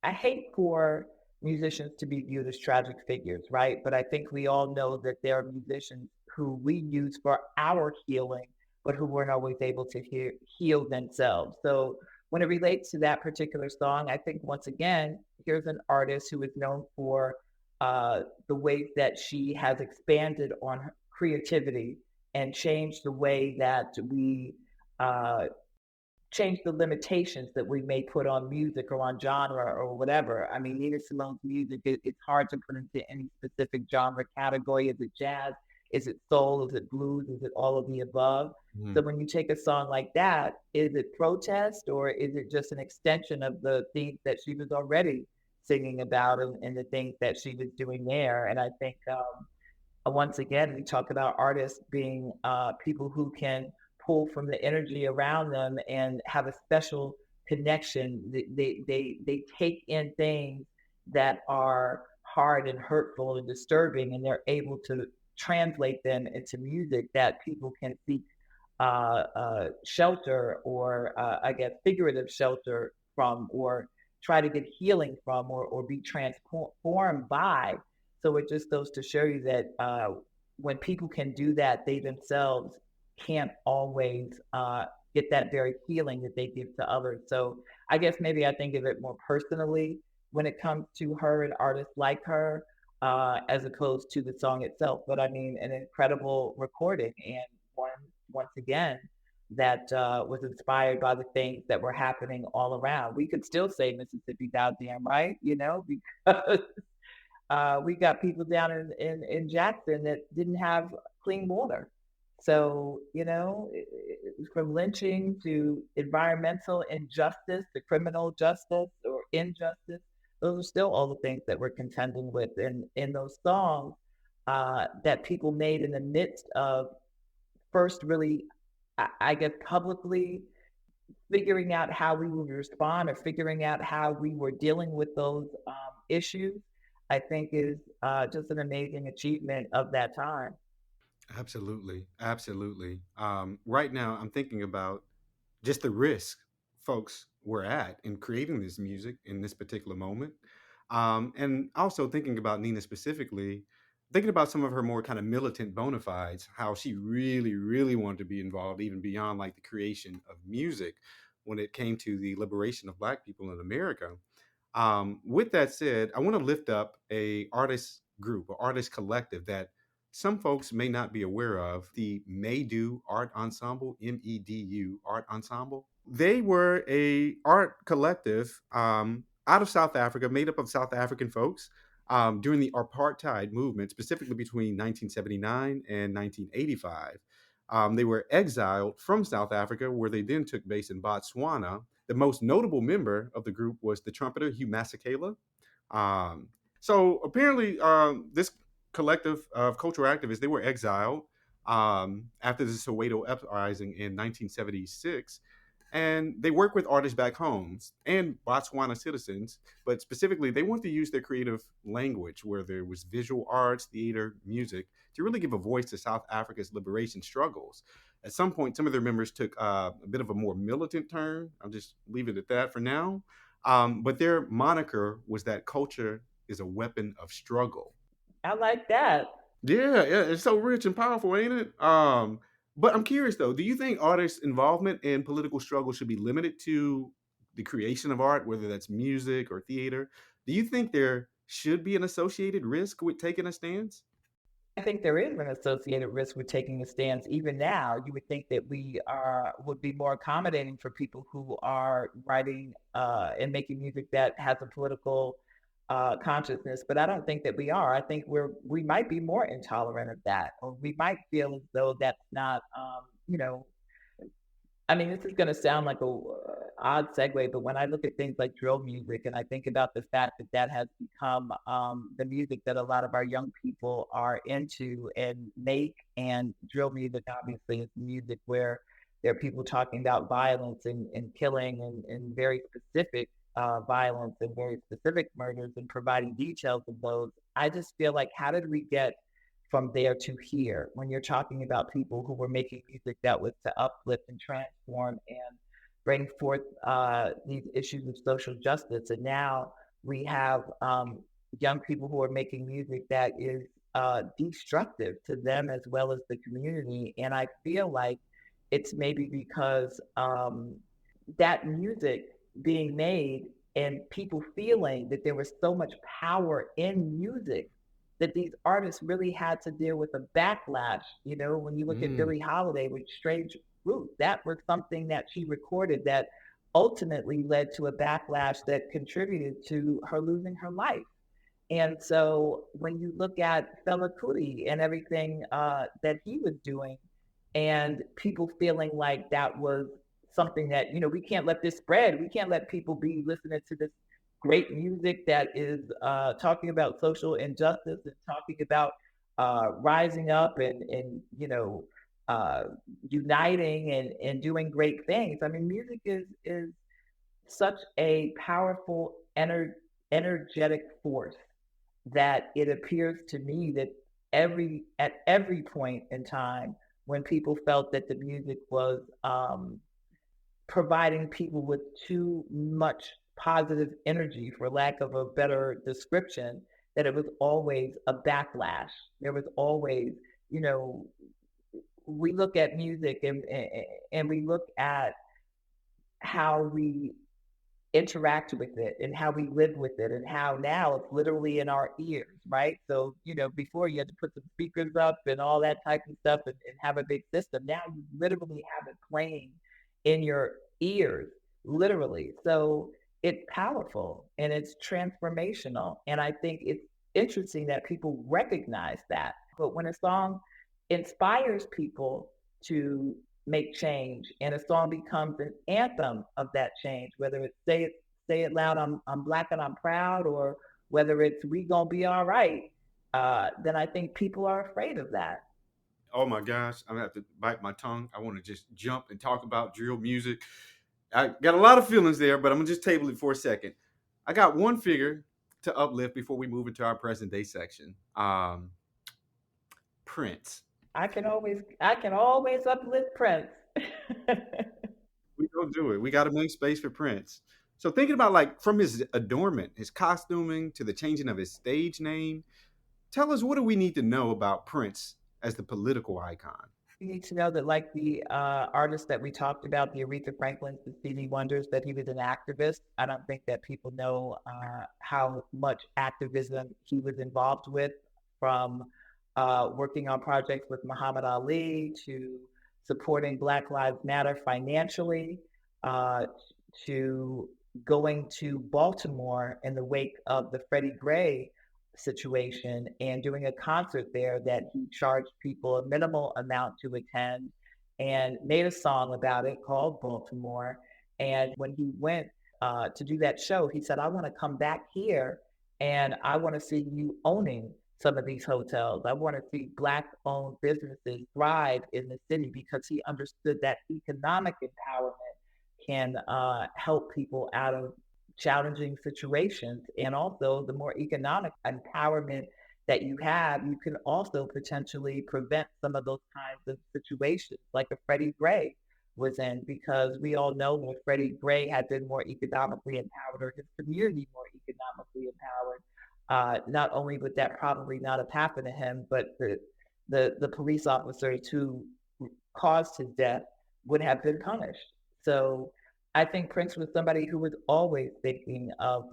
I hate for musicians to be viewed as tragic figures, right? But I think we all know that there are musicians who we use for our healing, but who weren't always able to heal themselves. So when it relates to that particular song, I think once again, here's an artist who is known for the ways that she has expanded on her creativity and changed the way that we change the limitations that we may put on music or on genre or whatever. I mean, Nina Simone's music, it's hard to put into any specific genre category. Is it jazz? Is it soul? Is it blues? Is it all of the above? So when you take a song like that, is it protest or is it just an extension of the things that she was already singing about and the things that she was doing there? And I think once again, we talk about artists being people who can pull from the energy around them and have a special connection. They take in things that are hard and hurtful and disturbing, and they're able to translate them into music that people can seek shelter, or I guess figurative shelter from, or try to get healing from, or be transformed by. So it just goes to show you that when people can do that, they themselves can't always get that very healing that they give to others. So I guess maybe I think of it more personally when it comes to her and artists like her, as opposed to the song itself. But I mean, an incredible recording, and one, once again, that was inspired by the things that were happening all around. We could still say Mississippi goddamn right, because we got people down in Jackson that didn't have clean water. So, from lynching to environmental injustice to criminal justice or injustice, those are still all the things that we're contending with in those songs that people made in the midst of first really, I guess, publicly figuring out how we would respond, or figuring out how we were dealing with those issues. I think is just an amazing achievement of that time. Absolutely. Absolutely. Right now, I'm thinking about just the risk folks were at in creating this music in this particular moment. And also thinking about Nina specifically, thinking about some of her more kind of militant bona fides, how she really, really wanted to be involved, even beyond like the creation of music when it came to the liberation of Black people in America. With that said, I want to lift up a artist group or artist collective that some folks may not be aware of, the Medu Art Ensemble, MEDU Art Ensemble. They were a art collective out of South Africa, made up of South African folks during the apartheid movement, specifically between 1979 and 1985. They were exiled from South Africa, where they then took base in Botswana. The most notable member of the group was the trumpeter Hugh Masekela. So apparently, this collective of cultural activists, they were exiled after the Soweto uprising in 1976. And they work with artists back home and Botswana citizens, but specifically, they want to use their creative language, where there was visual arts, theater, music, to really give a voice to South Africa's liberation struggles. At some point, some of their members took a bit of a more militant turn. I'll just leave it at that for now. But their moniker was that culture is a weapon of struggle. I like that. Yeah, it's so rich and powerful, ain't it? But I'm curious though, do you think artists' involvement in political struggle should be limited to the creation of art, whether that's music or theater? Do you think there should be an associated risk with taking a stance? I think there is an associated risk with taking a stance. Even now, you would think that we would be more accommodating for people who are writing and making music that has a political consciousness, but I don't think that we are. I think we might be more intolerant of that, or we might feel as though that's not, you know, I mean, this is going to sound like a odd segue, but when I look at things like drill music, and I think about the fact that that has become the music that a lot of our young people are into and make, and drill music obviously is music where there are people talking about violence and killing and very specific violence and very specific murders, and providing details of those. I just feel like, how did we get from there to here, when you're talking about people who were making music that was to uplift and transform and bring forth these issues of social justice? And now we have young people who are making music that is destructive to them as well as the community. And I feel like it's maybe because that music being made and people feeling that there was so much power in music, that these artists really had to deal with a backlash. You know, when you look at Billie Holiday with Strange Fruit, that was something that she recorded that ultimately led to a backlash that contributed to her losing her life. And so when you look at Fela Kuti and everything that he was doing, and people feeling like that was something that, you know, we can't let this spread. We can't let people be listening to this great music that is talking about social injustice and talking about rising up and you know, uniting and doing great things. I mean, music is such a powerful, energetic force that it appears to me that at every point in time when people felt that the music was providing people with too much positive energy, for lack of a better description, that it was always a backlash. There was always, you know, we look at music and we look at how we interact with it and how we live with it and how now it's literally in our ears, right? So, before you had to put some speakers up and all that type of stuff and have a big system. Now you literally have it playing in your ears, literally. So it's powerful and it's transformational. And I think it's interesting that people recognize that. But when a song inspires people to make change and a song becomes an anthem of that change, whether it's say it loud, I'm Black and I'm proud, or whether it's we gonna be all right, then I think people are afraid of that. Oh my gosh, I'm gonna have to bite my tongue. I want to just jump and talk about drill music. I got a lot of feelings there, but I'm gonna just table it for a second. I got one figure to uplift before we move into our present day section. Prince. I can always uplift Prince. We don't do it. We got to make space for Prince. So thinking about, like, from his adornment, his costuming, to the changing of his stage name, tell us, what do we need to know about Prince as the political icon? You need to know that, like the artists that we talked about, the Aretha Franklins, the Stevie Wonders, that he was an activist. I don't think that people know how much activism he was involved with, from working on projects with Muhammad Ali to supporting Black Lives Matter financially, to going to Baltimore in the wake of the Freddie Gray situation and doing a concert there that he charged people a minimal amount to attend, and made a song about it called Baltimore. And when he went to do that show, he said, I want to come back here and I want to see you owning some of these hotels. I want to see Black-owned businesses thrive in the city, because he understood that economic empowerment can help people out of challenging situations. And also, the more economic empowerment that you have, you can also potentially prevent some of those kinds of situations like a Freddie Gray was in, because we all know that Freddie Gray had been more economically empowered, or his community more economically empowered. Not only would that probably not have happened to him, but the police officers who caused his death would have been punished. So I think Prince was somebody who was always thinking of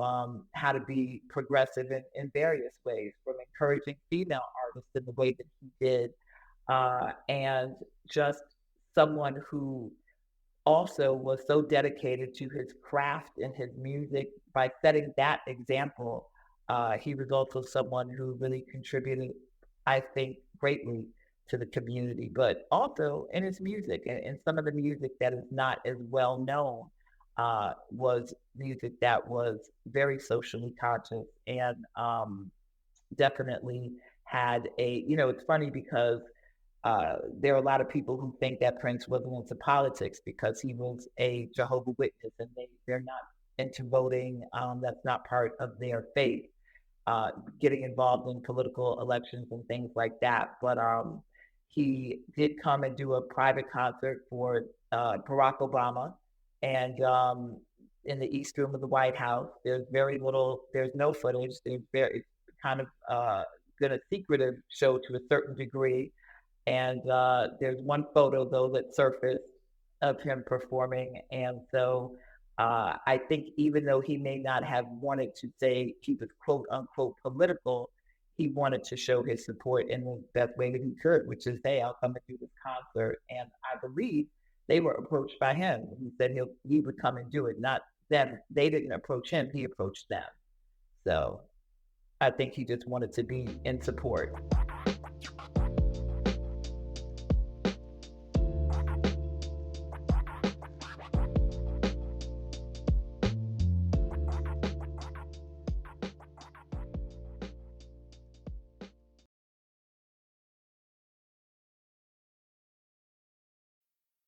how to be progressive in various ways, from encouraging female artists in the way that he did, and just someone who also was so dedicated to his craft and his music. By setting that example, he was also someone who really contributed, I think, greatly to the community, but also in his music. And some of the music that is not as well known was music that was very socially conscious, and definitely had it's funny because there are a lot of people who think that Prince wasn't into politics because he was a Jehovah's Witness, and they're not into voting. That's not part of their faith. Getting involved in political elections and things like that. But he did come and do a private concert for Barack Obama, and in the East Room of the White House. There's no footage. It's kind of been a secretive show to a certain degree. And there's one photo, though, that surfaced of him performing. And so I think even though he may not have wanted to say he was quote unquote political, he wanted to show his support in the best way that he could, which is, hey, I'll come and do this concert. And I believe they were approached by him. He said he would come and do it, not them. They didn't approach him, he approached them. So I think he just wanted to be in support.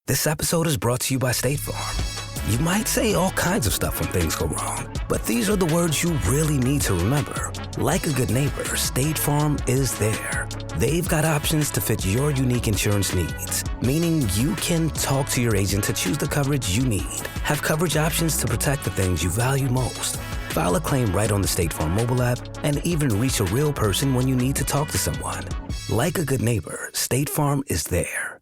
This episode is brought to you by State Farm. You might say all kinds of stuff when things go wrong, but these are the words you really need to remember. Like a good neighbor, State Farm is there. They've got options to fit your unique insurance needs, meaning you can talk to your agent to choose the coverage you need. Have coverage options to protect the things you value most. File a claim right on the State Farm mobile app and even reach a real person when you need to talk to someone. Like a good neighbor, State Farm is there.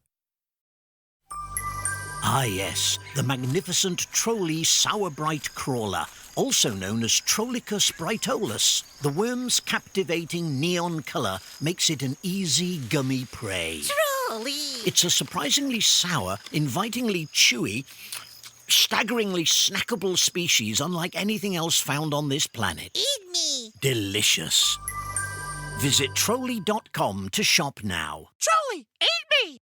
Ah yes, the magnificent Trolley Sour Bright Crawler, also known as Trollicus brightolus. The worm's captivating neon colour makes it an easy, gummy prey. Trolley! It's a surprisingly sour, invitingly chewy, staggeringly snackable species unlike anything else found on this planet. Eat me! Delicious. Visit Trolley.com to shop now. Trolley, eat me!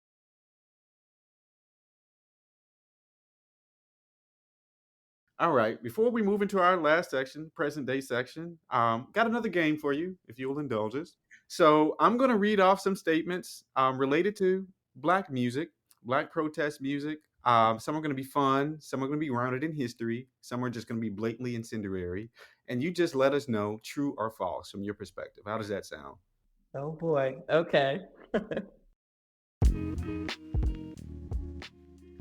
All right, before we move into our last section, present day section, got another game for you, if you'll indulge us. So I'm going to read off some statements related to Black music, Black protest music. Some are going to be fun, some are going to be grounded in history, some are just going to be blatantly incendiary. And you just let us know true or false from your perspective. How does that sound? Oh boy. Okay.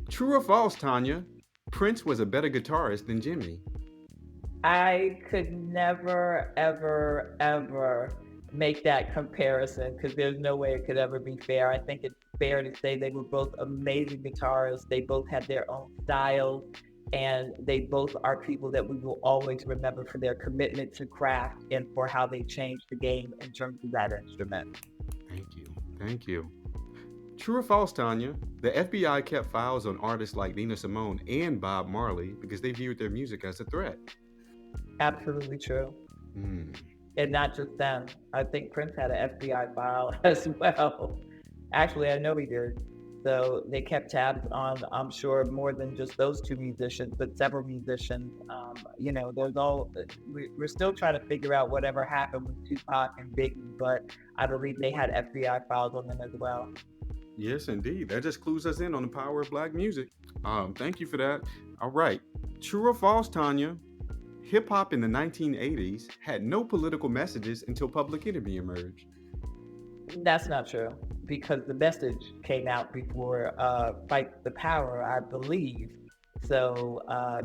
True or false, Tonya? Prince was a better guitarist than Jimmy. I could never, ever, ever make that comparison because there's no way it could ever be fair. I think it's fair to say they were both amazing guitarists. They both had their own styles, and they both are people that we will always remember for their commitment to craft and for how they changed the game in terms of that instrument. Thank you. Thank you. True or false, Tonya? The FBI kept files on artists like Nina Simone and Bob Marley because they viewed their music as a threat. Absolutely true. Hmm. And not just them. I think Prince had an FBI file as well. Actually, I know he did. So they kept tabs on, I'm sure, more than just those two musicians, but several musicians. We're still trying to figure out whatever happened with Tupac and Biggie, but I believe they had FBI files on them as well. Yes, indeed. That just clues us in on the power of Black music. Thank you for that. All right. True or false, Tonya? Hip hop in the 1980s had no political messages until Public Enemy emerged. That's not true because the message came out before Fight the Power, I believe. So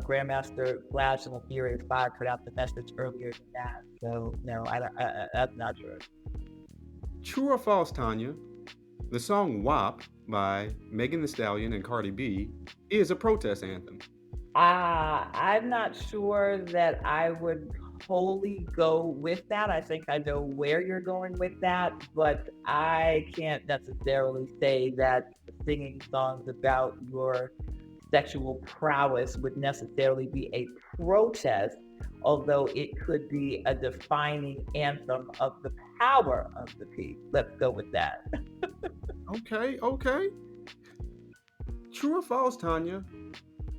Grandmaster Flash and the Furious Five put out the message earlier than that. So no, that's not true. True or false, Tonya? The song WAP by Megan Thee Stallion and Cardi B is a protest anthem. I'm not sure that I would wholly go with that. I think I know where you're going with that, but I can't necessarily say that singing songs about your sexual prowess would necessarily be a protest, although it could be a defining anthem of the power of the piece. Let's go with that. Okay. True or false, Tonya?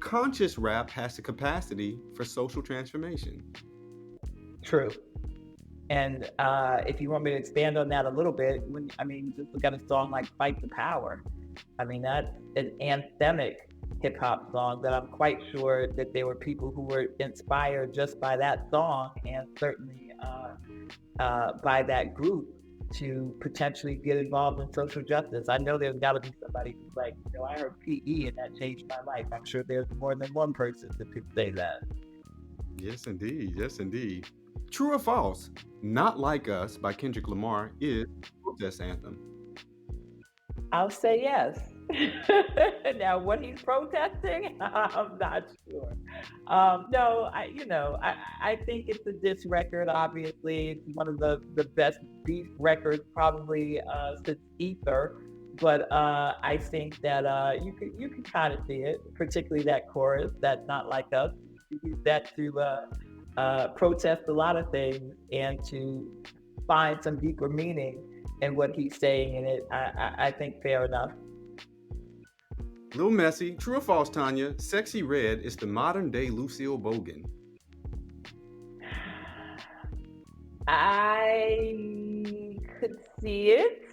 Conscious rap has the capacity for social transformation. True. And if you want me to expand on that a little bit, just look at a song like Fight the Power. I mean, that's an anthemic hip hop song that I'm quite sure that there were people who were inspired just by that song and certainly by that group to potentially get involved in social justice. I know there's got to be somebody who's like, I heard PE and that changed my life. I'm sure there's more than one person that could say that. Yes, indeed. True or false? Not Like Us by Kendrick Lamar is a protest anthem. I'll say yes. Now, what he's protesting, I'm not sure. No, I think it's a diss record. Obviously, it's one of the best beef records probably since Ether. But I think that you can kind of see it, particularly that chorus, that Not Like Us. You use that to protest a lot of things and to find some deeper meaning in what he's saying in it. I think fair enough. A little messy. True or false, Tonya? Sexy Red is the modern day Lucille Bogan. I could see it.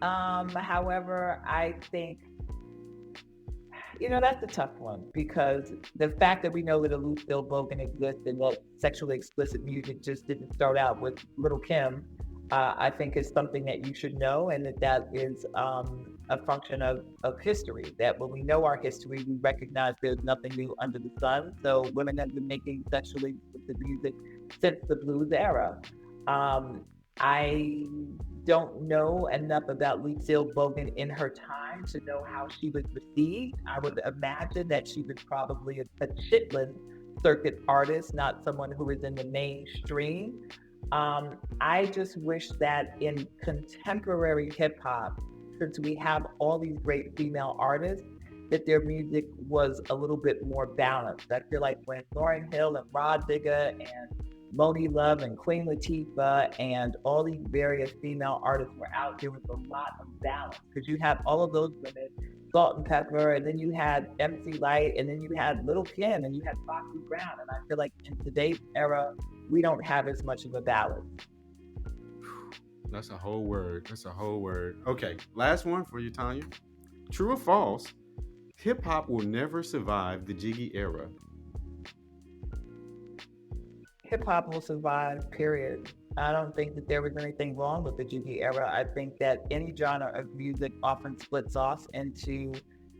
However, I think That's a tough one because the fact that we know that a Lucille Bogan exists and that sexually explicit music just didn't start out with Little Kim, I think is something that you should know, and that is a function of history. That when we know our history, we recognize there's nothing new under the sun. So women have been making sexually explicit music since the blues era. I don't know enough about Lucille Bogan in her time to know how she was received. I would imagine that she was probably a Chitlin circuit artist, not someone who was in the mainstream. I just wish that in contemporary hip hop, since we have all these great female artists, that their music was a little bit more balanced. I feel like when Lauryn Hill and Rod Digger and Moni Love and Queen Latifah and all these various female artists were out, there was a lot of balance because you had all of those women, Salt and Pepper, and then you had MC Lyte, and then you had Little Kim, and you had Foxy Brown. And I feel like in today's era, we don't have as much of a balance. That's a whole word. Okay, last one for you, Tonya. True or false? Hip hop will never survive the Jiggy era. Hip hop will survive, period. I don't think that there was anything wrong with the Jiggy era. I think that any genre of music often splits off into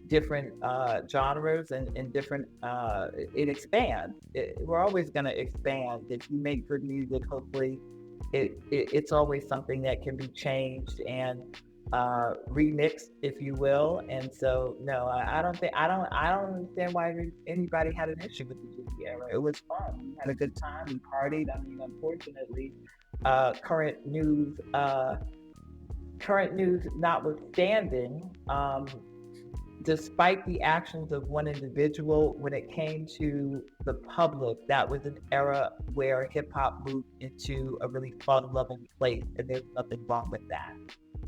different genres and different, it expands. We're always going to expand. If you make good music, hopefully it's always something that can be changed and remixed, if you will. And so, no, I don't understand why anybody had an issue with the Jiggy era. It was fun. We had a good time. We partied. I mean, unfortunately, current news notwithstanding, despite the actions of one individual, when it came to the public, that was an era where hip hop moved into a really fun, loving place, and there's nothing wrong with that.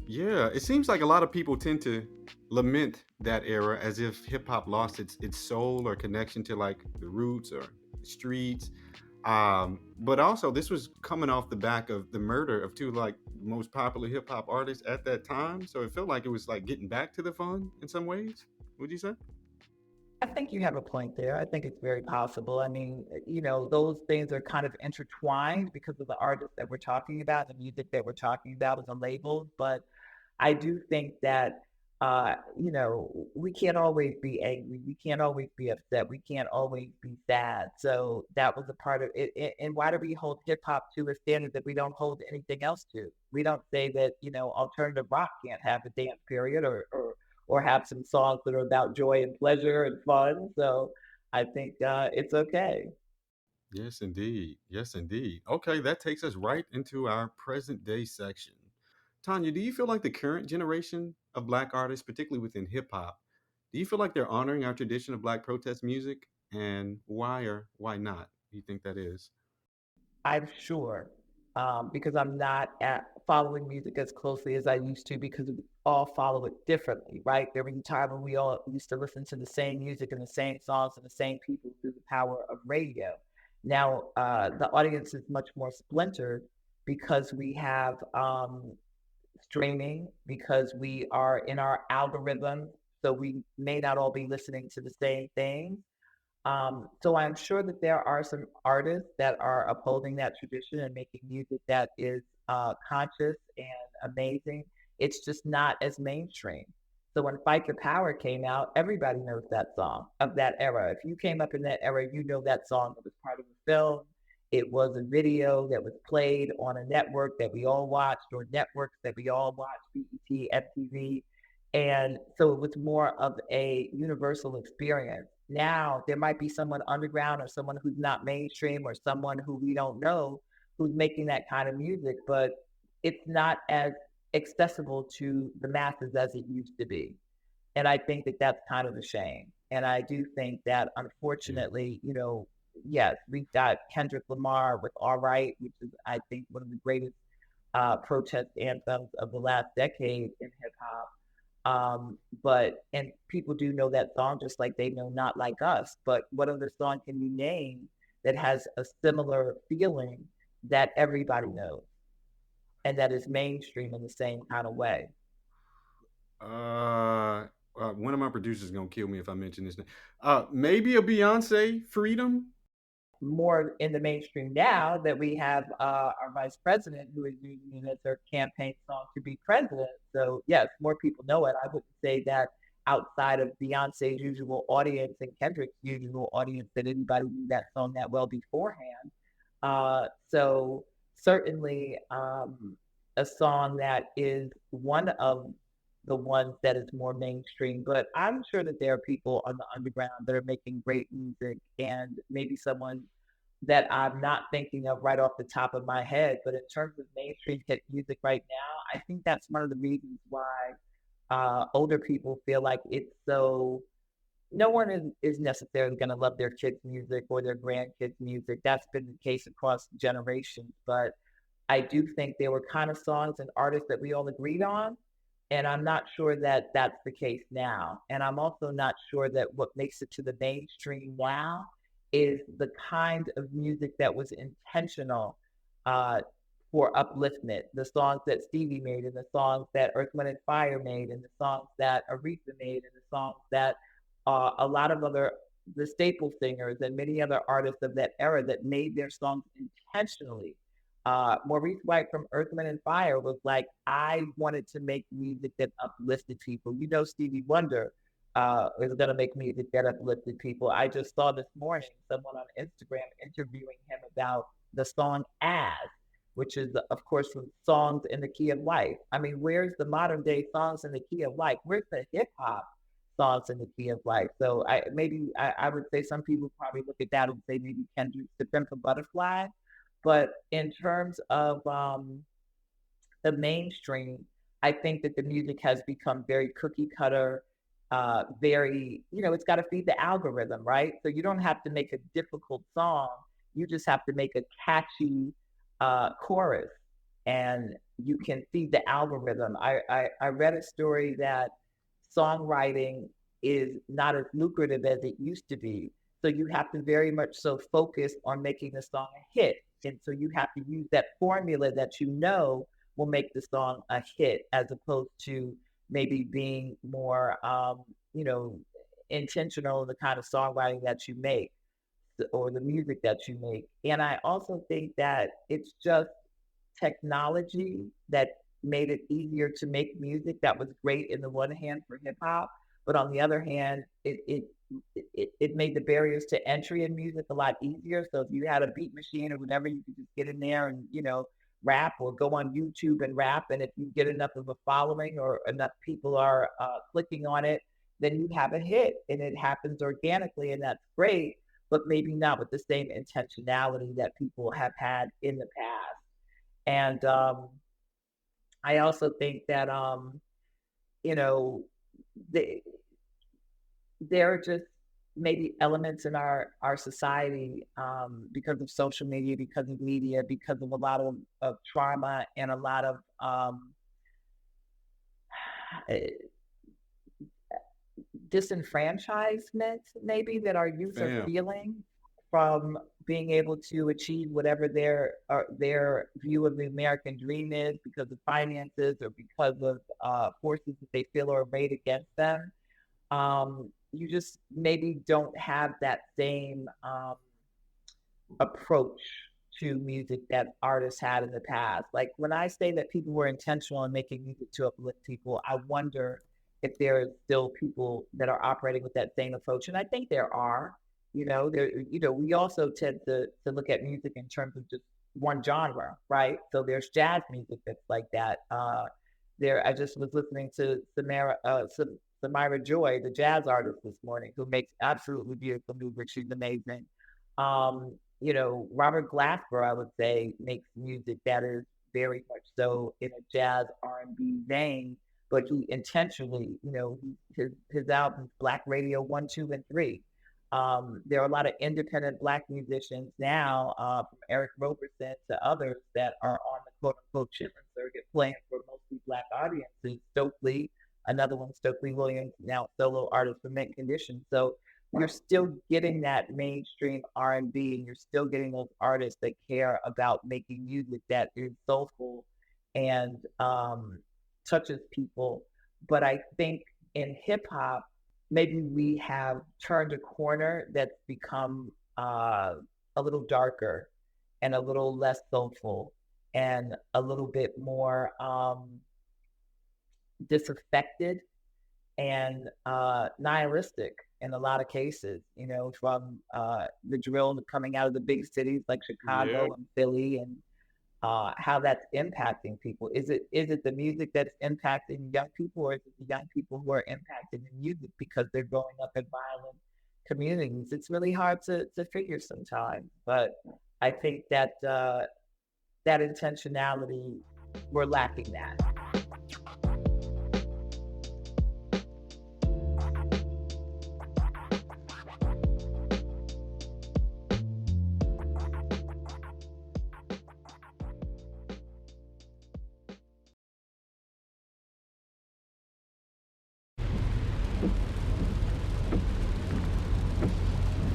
Yeah, it seems like a lot of people tend to lament that era as if hip hop lost its soul or connection to like the roots or streets. But also this was coming off the back of the murder of two like most popular hip hop artists at that time. So it felt like it was like getting back to the fun in some ways. Would you say? I think you have a point there. I think it's very possible. I mean, those things are kind of intertwined because of the artists that we're talking about, the music that we're talking about with the labels. But I do think that, we can't always be angry. We can't always be upset. We can't always be sad. So that was a part of it. And why do we hold hip hop to a standard that we don't hold anything else to? We don't say that, alternative rock can't have a dance period or have some songs that are about joy and pleasure and fun. So I think it's okay. Yes, indeed. Okay, that takes us right into our present day section. Tonya, do you feel like the current generation of Black artists, particularly within hip hop, do you feel like they're honoring our tradition of Black protest music? And why or why not do you think that is? I'm sure, because I'm not following music as closely as I used to because we all follow it differently, right? There was a time when we all used to listen to the same music and the same songs and the same people through the power of radio. Now, the audience is much more splintered because we have streaming, because we are in our algorithm, so we may not all be listening to the same thing. So I'm sure that there are some artists that are upholding that tradition and making music that is conscious and amazing. It's just not as mainstream. So when Fight for Power came out, everybody knows that song of that era. If you came up in that era, you know that song. It was part of the film. It was a video that was played on a network that we all watched, or networks that we all watched, BET, MTV. And so it was more of a universal experience. Now, there might be someone underground or someone who's not mainstream or someone who we don't know who's making that kind of music, but it's not as accessible to the masses as it used to be. And I think that that's kind of a shame. And I do think that, unfortunately, yes, we've got Kendrick Lamar with All Right, which is, I think, one of the greatest protest anthems of the last decade in hip hop. And people do know that song just like they know Not Like Us. But what other song can you name that has a similar feeling that everybody knows and that is mainstream in the same kind of way? One of my producers is gonna kill me if I mention this name. Maybe a Beyonce, Freedom. More in the mainstream now that we have our vice president who is using it as their campaign song to be president. So yes, more people know it. I wouldn't say that outside of Beyonce's usual audience and Kendrick's usual audience that anybody knew that song that well beforehand. So certainly a song that is one of the ones that is more mainstream, but I'm sure that there are people on the underground that are making great music, and maybe someone that I'm not thinking of right off the top of my head. But in terms of mainstream hit music right now, I think that's one of the reasons why older people feel like it's so. No one is necessarily going to love their kids' music or their grandkids' music. That's been the case across generations. But I do think there were kind of songs and artists that we all agreed on. And I'm not sure that that's the case now. And I'm also not sure that what makes it to the mainstream now is the kind of music that was intentional uh, for upliftment. The songs that Stevie made, and the songs that Earth, Wind, and Fire made, and the songs that Aretha made, and the songs that a lot of other, the staple singers and many other artists of that era that made their songs intentionally. Maurice White from Earth, Wind, and Fire was like, I wanted to make music that uplifted people. You know, Stevie Wonder is going to make music that uplifted people. I just saw this morning someone on Instagram interviewing him about the song As, which is, of course, from Songs in the Key of Life. I mean, where's the modern day songs in the key of life? Where's the hip hop songs in the key of life? So I would say some people probably look at that and say maybe Kendrick's The Pimp a Butterfly. But in terms of the mainstream, I think that the music has become very cookie cutter, very, it's got to feed the algorithm, right? So you don't have to make a difficult song. You just have to make a catchy chorus, and you can feed the algorithm. I read a story that songwriting is not as lucrative as it used to be. So you have to very much so focus on making the song a hit. And so you have to use that formula that you know will make the song a hit, as opposed to maybe being more, intentional in the kind of songwriting that you make or the music that you make. And I also think that it's just technology that made it easier to make music. That was great in the one hand for hip hop, but on the other hand, it made the barriers to entry in music a lot easier. So if you had a beat machine or whatever, you could just get in there and rap, or go on YouTube and rap. And if you get enough of a following or enough people are clicking on it, then you have a hit, and it happens organically, and that's great. But maybe not with the same intentionality that people have had in the past. And I also think that there are just maybe elements in our society, because of social media, because of media, because of a lot of trauma and a lot of disenfranchisement, maybe, that our youth are feeling from being able to achieve whatever their view of the American dream is, because of finances or because of forces that they feel are arrayed against them. You just maybe don't have that same approach to music that artists had in the past. Like, when I say that people were intentional in making music to uplift people, I wonder if there are still people that are operating with that same approach. And I think there are. We also tend to look at music in terms of just one genre, right? So there's jazz music that's like that. I just was listening to Samira Joy, the jazz artist, this morning, who makes absolutely beautiful music. She's amazing. Robert Glasper, I would say, makes music that is very much so in a jazz R&B vein, but he intentionally, his albums, Black Radio 1, 2, and 3. There are a lot of independent Black musicians now, from Eric Roberson to others, that are on the quote-unquote Chitlin circuit, playing for mostly Black audiences. Stokely, another one, Stokely Williams, now solo artist for Mint Condition. So you're still getting that mainstream R&B, and you're still getting those artists that care about making music that is soulful and touches people. But I think in hip hop, maybe we have turned a corner that's become a little darker and a little less soulful and a little bit more disaffected and nihilistic in a lot of cases, from the drill coming out of the big cities like Chicago and Philly, and how that's impacting people. Is it the music that's impacting young people, or is it the young people who are impacting the music because they're growing up in violent communities? It's really hard to figure sometimes, but I think that that intentionality, we're lacking that.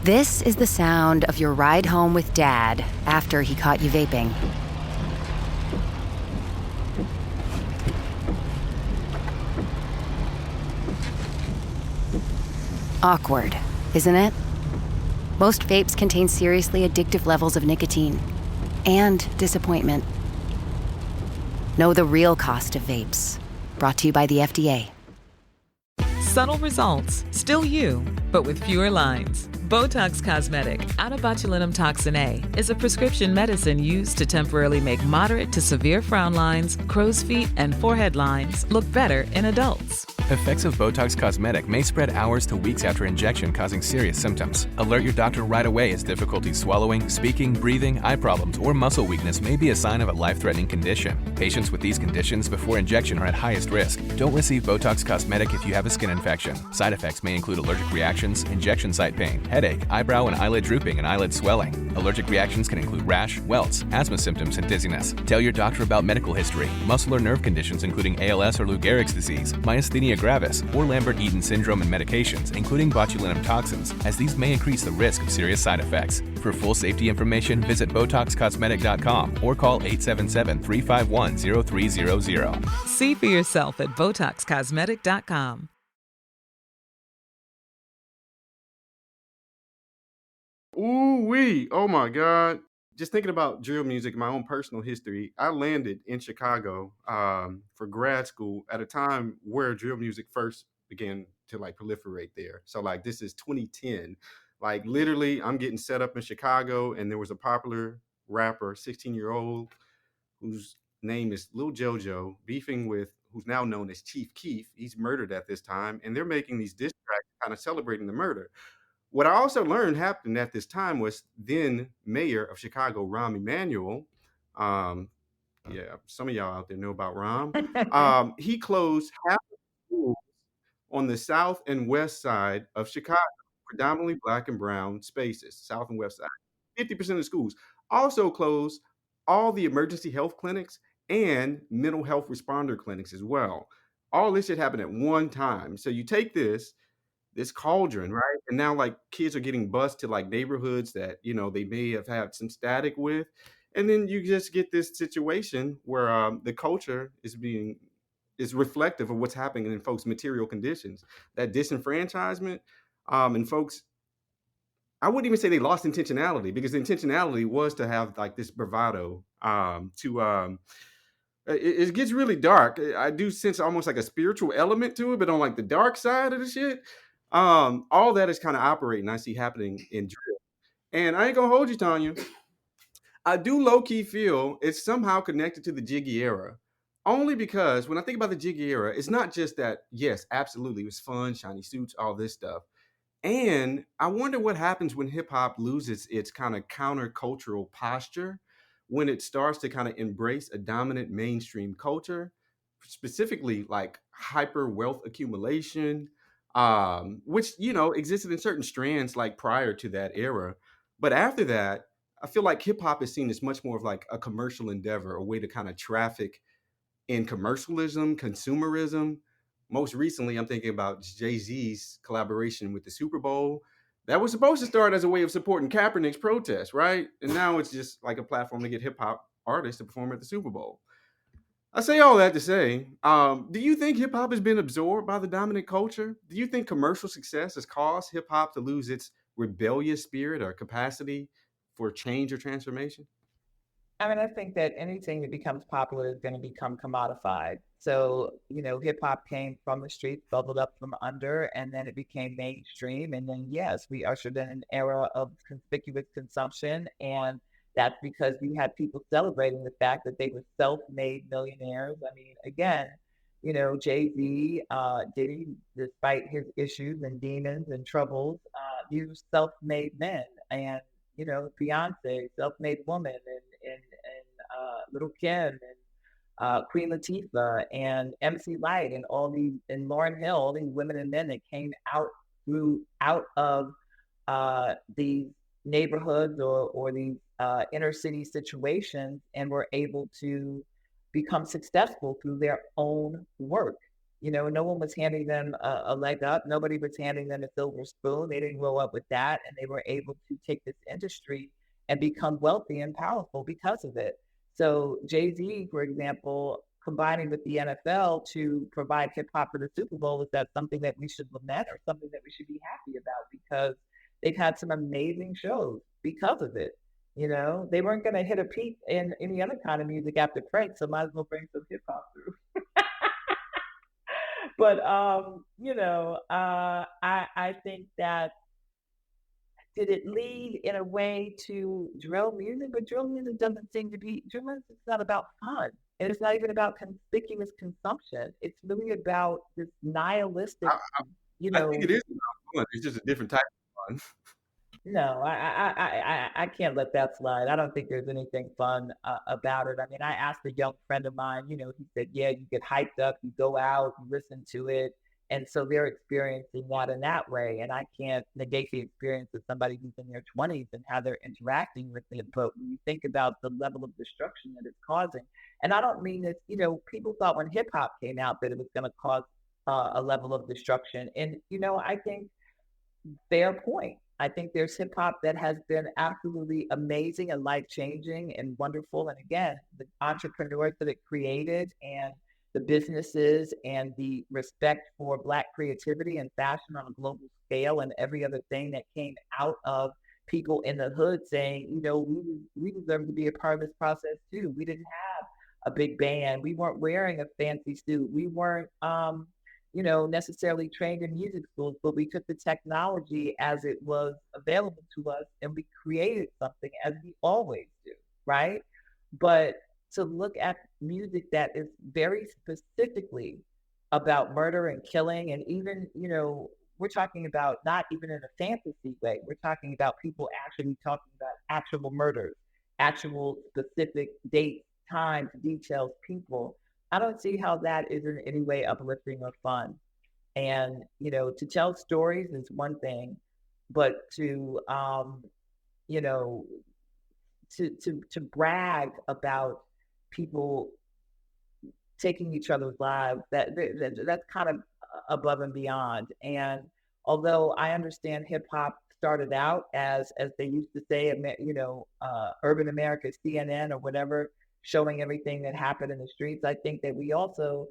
This is the sound of your ride home with Dad after he caught you vaping. Awkward, isn't it? Most vapes contain seriously addictive levels of nicotine and disappointment. Know the real cost of vapes. Brought to you by the FDA. Subtle results, still you, but with fewer lines. Botox Cosmetic, botulinum toxin A, is a prescription medicine used to temporarily make moderate to severe frown lines, crow's feet, and forehead lines look better in adults. Effects of Botox Cosmetic may spread hours to weeks after injection, causing serious symptoms. Alert your doctor right away as difficulty swallowing, speaking, breathing, eye problems, or muscle weakness may be a sign of a life-threatening condition. Patients with these conditions before injection are at highest risk. Don't receive Botox Cosmetic if you have a skin infection. Side effects may include allergic reactions, injection site pain, headache, eyebrow and eyelid drooping, and eyelid swelling. Allergic reactions can include rash, welts, asthma symptoms, and dizziness. Tell your doctor about medical history, muscle or nerve conditions including ALS or Lou Gehrig's disease, myasthenia gravis, or Lambert-Eaton syndrome, and medications, including botulinum toxins, as these may increase the risk of serious side effects. For full safety information, visit BotoxCosmetic.com or call 877-351-0300. See for yourself at BotoxCosmetic.com. Ooh-wee. Oh, my God. Just thinking about drill music, my own personal history, I landed in Chicago for grad school at a time where drill music first began to proliferate there. So this is 2010. Literally, I'm getting set up in Chicago, and there was a popular rapper, 16-year-old, whose name is Lil JoJo, beefing with who's now known as Chief Keef. He's murdered at this time, and they're making these diss tracks kind of celebrating the murder. What I also learned happened at this time was then Mayor of Chicago, Rahm Emanuel. Some of y'all out there know about Rahm. He closed half of the schools on the south and west side of Chicago, predominantly black and brown spaces, south and west side. 50% of schools. Also closed all the emergency health clinics and mental health responder clinics as well. All this shit happened at one time. So you take this cauldron, right? And now kids are getting bused to neighborhoods that, they may have had some static with. And then you just get this situation where the culture is reflective of what's happening in folks' material conditions. That disenfranchisement, and folks, I wouldn't even say they lost intentionality, because the intentionality was to have this bravado it gets really dark. I do sense almost a spiritual element to it, but on the dark side of the shit. All that is kind of operating, I see happening in drill. And I ain't gonna hold you, Tonya. I do low-key feel it's somehow connected to the Jiggy era. Only because when I think about the Jiggy era, it's not just that, yes, absolutely, it was fun, shiny suits, all this stuff. And I wonder what happens when hip hop loses its kind of countercultural posture, when it starts to kind of embrace a dominant mainstream culture, specifically hyper wealth accumulation, which, existed in certain strands prior to that era. But after that, I feel like hip hop is seen as much more of a commercial endeavor, a way to kind of traffic in commercialism, consumerism. Most recently, I'm thinking about Jay-Z's collaboration with the Super Bowl. That was supposed to start as a way of supporting Kaepernick's protest, right? And now it's just a platform to get hip hop artists to perform at the Super Bowl. I say all that to say, do you think hip hop has been absorbed by the dominant culture? Do you think commercial success has caused hip hop to lose its rebellious spirit or capacity for change or transformation? I mean, I think that anything that becomes popular is going to become commodified. So, hip hop came from the streets, bubbled up from under, and then it became mainstream. And then, yes, we ushered in an era of conspicuous consumption. And that's because you had people celebrating the fact that they were self made millionaires. I mean, again, Jay-Z, Diddy, despite his issues and demons and troubles, these were self made men. And Beyonce, self-made woman, and Little Kim, and Queen Latifah, and MC Lyte, and all these, and Lauryn Hill, all these women and men that came out of these neighborhoods or these inner city situations, and were able to become successful through their own work. No one was handing them a leg up. Nobody was handing them a silver spoon. They didn't grow up with that, and they were able to take this industry and become wealthy and powerful because of it. So Jay-Z, for example, combining with the NFL to provide hip hop for the Super Bowl, is that something that we should lament or something that we should be happy about? Because they've had some amazing shows because of it. They weren't going to hit a peak in any other kind of music after Prince, so might as well bring some hip hop through. But I think that, did it lead in a way to drill music? But drill music doesn't seem to be, drill music is not about fun. And it's not even about conspicuous consumption. It's really about this nihilistic, I think it is about fun. It's just a different type of fun. No, I can't let that slide. I don't think there's anything fun about it. I mean, I asked a young friend of mine, he said, yeah, you get hyped up, you go out, you listen to it. And so they're experiencing that in that way. And I can't negate the experience of somebody who's in their 20s and how they're interacting with it. But when you think about the level of destruction that it's causing, and I don't mean that, people thought when hip hop came out that it was going to cause a level of destruction. And, I think, fair point. I think there's hip hop that has been absolutely amazing and life changing and wonderful. And again, the entrepreneurs that it created, and the businesses, and the respect for Black creativity and fashion on a global scale, and every other thing that came out of people in the hood saying, we deserve to be a part of this process too. We didn't have a big band. We weren't wearing a fancy suit. We weren't, necessarily trained in music schools, but we took the technology as it was available to us and we created something, as we always do, right? But to look at music that is very specifically about murder and killing, and even, we're talking about not even in a fantasy way, we're talking about people actually talking about actual murders, actual specific dates, times, details, people. I don't see how that is in any way uplifting or fun. And, to tell stories is one thing, but to, to brag about people taking each other's lives, that's kind of above and beyond. And although I understand hip hop started out as they used to say, urban America, CNN or whatever, showing everything that happened in the streets. I think that we also,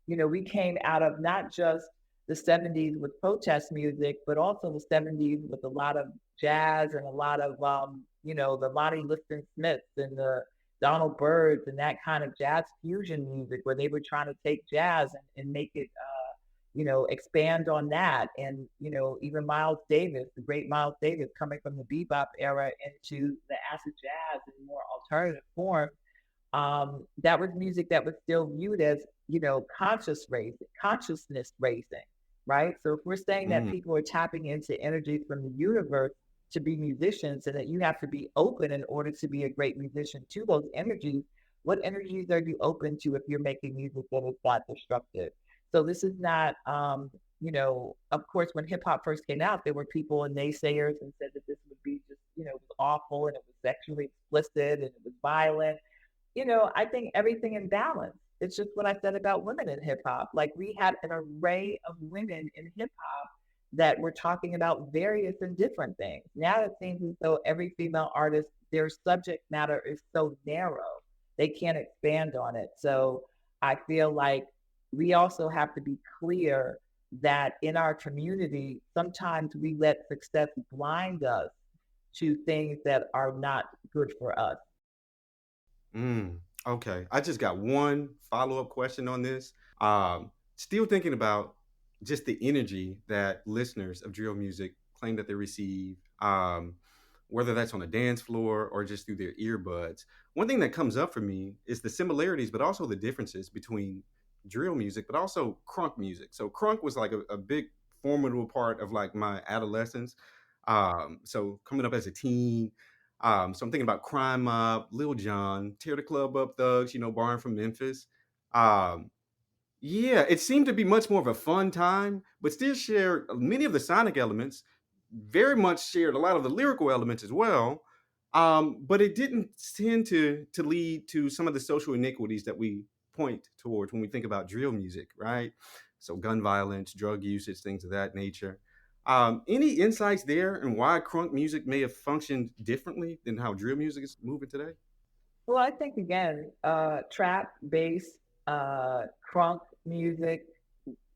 we came out of not just the 70s with protest music, but also the 70s with a lot of jazz and a lot of, the Lonnie Liston Smiths and the Donald Byrds and that kind of jazz fusion music, where they were trying to take jazz and make it, expand on that. And, even Miles Davis, the great Miles Davis, coming from the bebop era into the acid jazz and more alternative form. That was music that was still viewed as, consciousness raising, right? So if we're saying that people are tapping into energies from the universe to be musicians, and that you have to be open in order to be a great musician to those energies, what energies are you open to if you're making music that is not destructive? So this is not, of course, when hip hop first came out, there were people and naysayers and said that this would be just, it was awful and it was sexually explicit and it was violent. I think everything in balance. It's just what I said about women in hip hop. Like, we had an array of women in hip hop that were talking about various and different things. Now it seems as though every female artist, their subject matter is so narrow, they can't expand on it. So I feel like we also have to be clear that in our community, sometimes we let success blind us to things that are not good for us. Okay. I just got one follow-up question on this. Still thinking about just the energy that listeners of drill music claim that they receive, whether that's on a dance floor or just through their earbuds. One thing that comes up for me is the similarities, but also the differences between drill music, but also crunk music. So crunk was like a big formidable part of like my adolescence. So coming up as a teen, so I'm thinking about Crime Mob, Lil Jon, Tear the Club Up Thugs, born from Memphis. Um, yeah, it seemed to be much more of a fun time, but still shared many of the sonic elements, very much shared a lot of the lyrical elements as well. But it didn't tend to lead to some of the social iniquities that we point towards when we think about drill music, right? So gun violence, drug usage, things of that nature. Any insights there and why crunk music may have functioned differently than how drill music is moving today? Well, I think again, trap, bass, crunk music,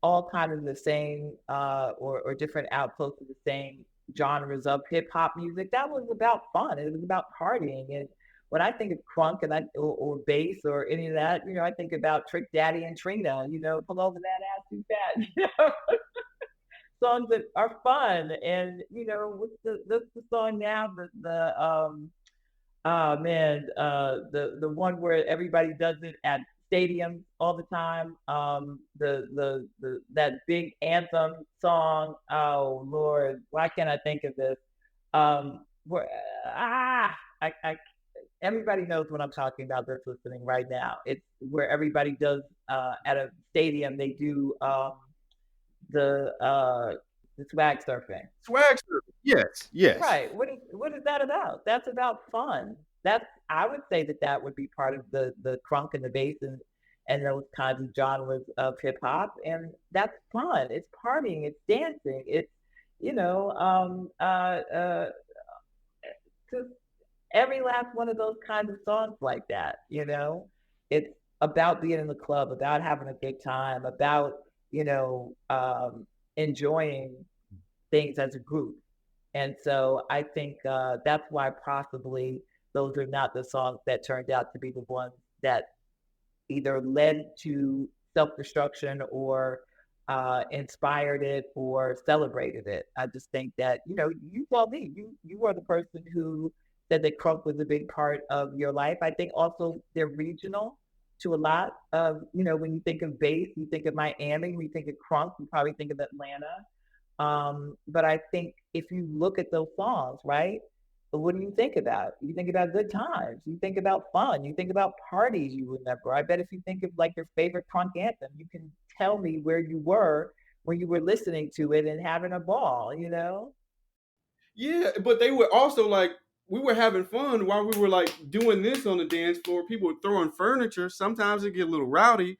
all kind of the same or different outputs of the same genres of hip hop music. That was about fun. It was about partying. And when I think of crunk or bass or any of that, I think about Trick Daddy and Trina. Pull over that ass too fast. Songs that are fun. And what's the song now? The one where everybody does it at stadiums all the time. That big anthem song. Oh Lord, why can't I think of this? Where I everybody knows what I'm talking about. That's listening right now. It's where everybody does at a stadium. They do the swag surfing. Swag surfing. Yes, yes. Right. What is that about? That's about fun. I would say that would be part of the crunk and the bass and those kinds of genres of hip hop, and that's fun. It's partying. It's dancing. It's just every last one of those kinds of songs like that. It's about being in the club, about having a good time, about enjoying things as a group. And so I think that's why possibly those are not the songs that turned out to be the ones that either led to self-destruction or inspired it or celebrated it. I just think that, you tell me, you are the person who said that crunk was a big part of your life. I think also they're regional to a lot of, when you think of bass, you think of Miami, when you think of crunk, you probably think of Atlanta. But I think if you look at those songs, right, what do you think about? You think about good times. You think about fun. You think about parties you remember. I bet if you think of like your favorite crunk anthem, you can tell me where you were when you were listening to it and having a ball, Yeah, but they were also like, we were having fun while we were like doing this on the dance floor. People were throwing furniture. Sometimes it get a little rowdy.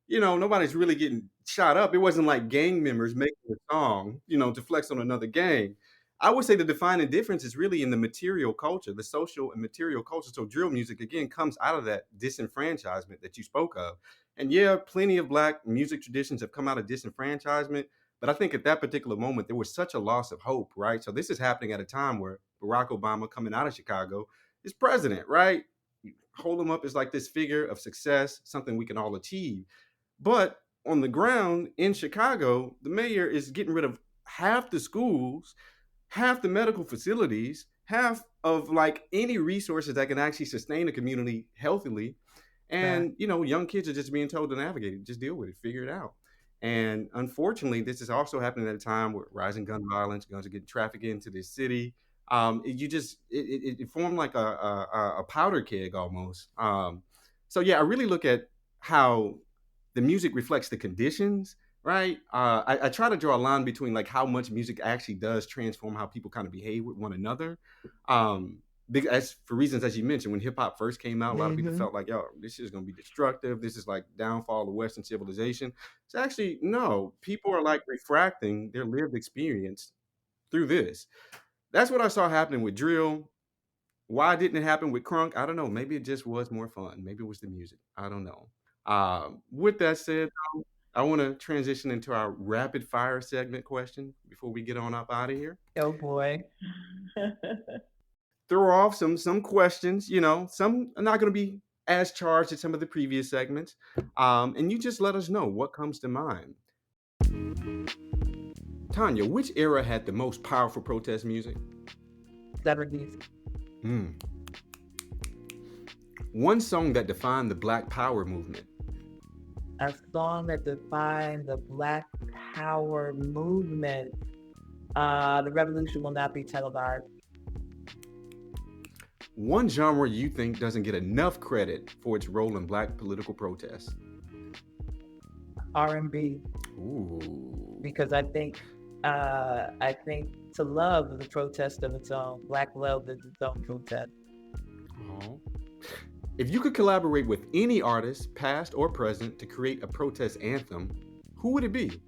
Nobody's really getting shot up. It wasn't like gang members making a song, to flex on another gang. I would say the defining difference is really in the material culture, the social and material culture. So drill music, again, comes out of that disenfranchisement that you spoke of. And yeah, plenty of Black music traditions have come out of disenfranchisement. But I think at that particular moment, there was such a loss of hope, right? So this is happening at a time where Barack Obama, coming out of Chicago, is president, right? You hold him up as like this figure of success, something we can all achieve. But on the ground in Chicago, the mayor is getting rid of half the schools, half the medical facilities, half of like any resources that can actually sustain a community healthily. And, young kids are just being told to navigate it, just deal with it, figure it out. And unfortunately, this is also happening at a time where rising gun violence, guns are getting trafficked into this city. It formed like a powder keg almost. So yeah, I really look at how the music reflects the conditions, right? I try to draw a line between like how much music actually does transform how people kind of behave with one another. As for reasons as you mentioned, when hip hop first came out, a lot of people felt like, yo, this is gonna be destructive. This is like downfall of Western civilization. It's actually no. People are like refracting their lived experience through this. That's what I saw happening with drill. Why didn't it happen with crunk? I don't know. Maybe it just was more fun. Maybe it was the music. I don't know. With that said, I want to transition into our rapid fire segment question before we get on up out of here. Oh boy. Throw off some questions, some are not going to be as charged as some of the previous segments. And you just let us know what comes to mind. Tonya, which era had the most powerful protest music? 70s. One song that defined the Black Power movement. A song that defined the Black Power movement. The revolution will not be televised. One genre you think doesn't get enough credit for its role in Black political protests. R&B. Ooh. Because I think to love is a protest of its own. Black love is its own protest. Oh. If you could collaborate with any artist, past or present, to create a protest anthem, who would it be?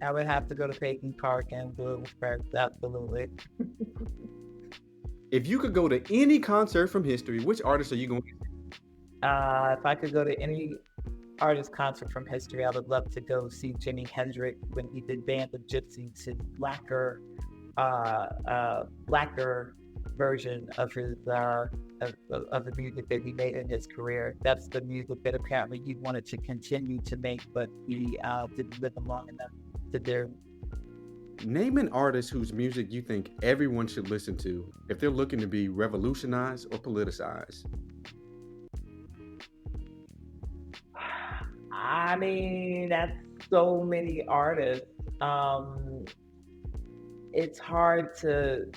I would have to go to Peyton Park and do it with First, absolutely. If you could go to any concert from history, which artist are you going to see? If I could go to any artist concert from history, I would love to go see Jimi Hendrix when he did Band of Gypsies, his blacker version of his of the music that he made in his career. That's the music that apparently he wanted to continue to make, but he didn't live long enough to do. Name an artist whose music you think everyone should listen to if they're looking to be revolutionized or politicized. I mean, that's so many artists. It's hard to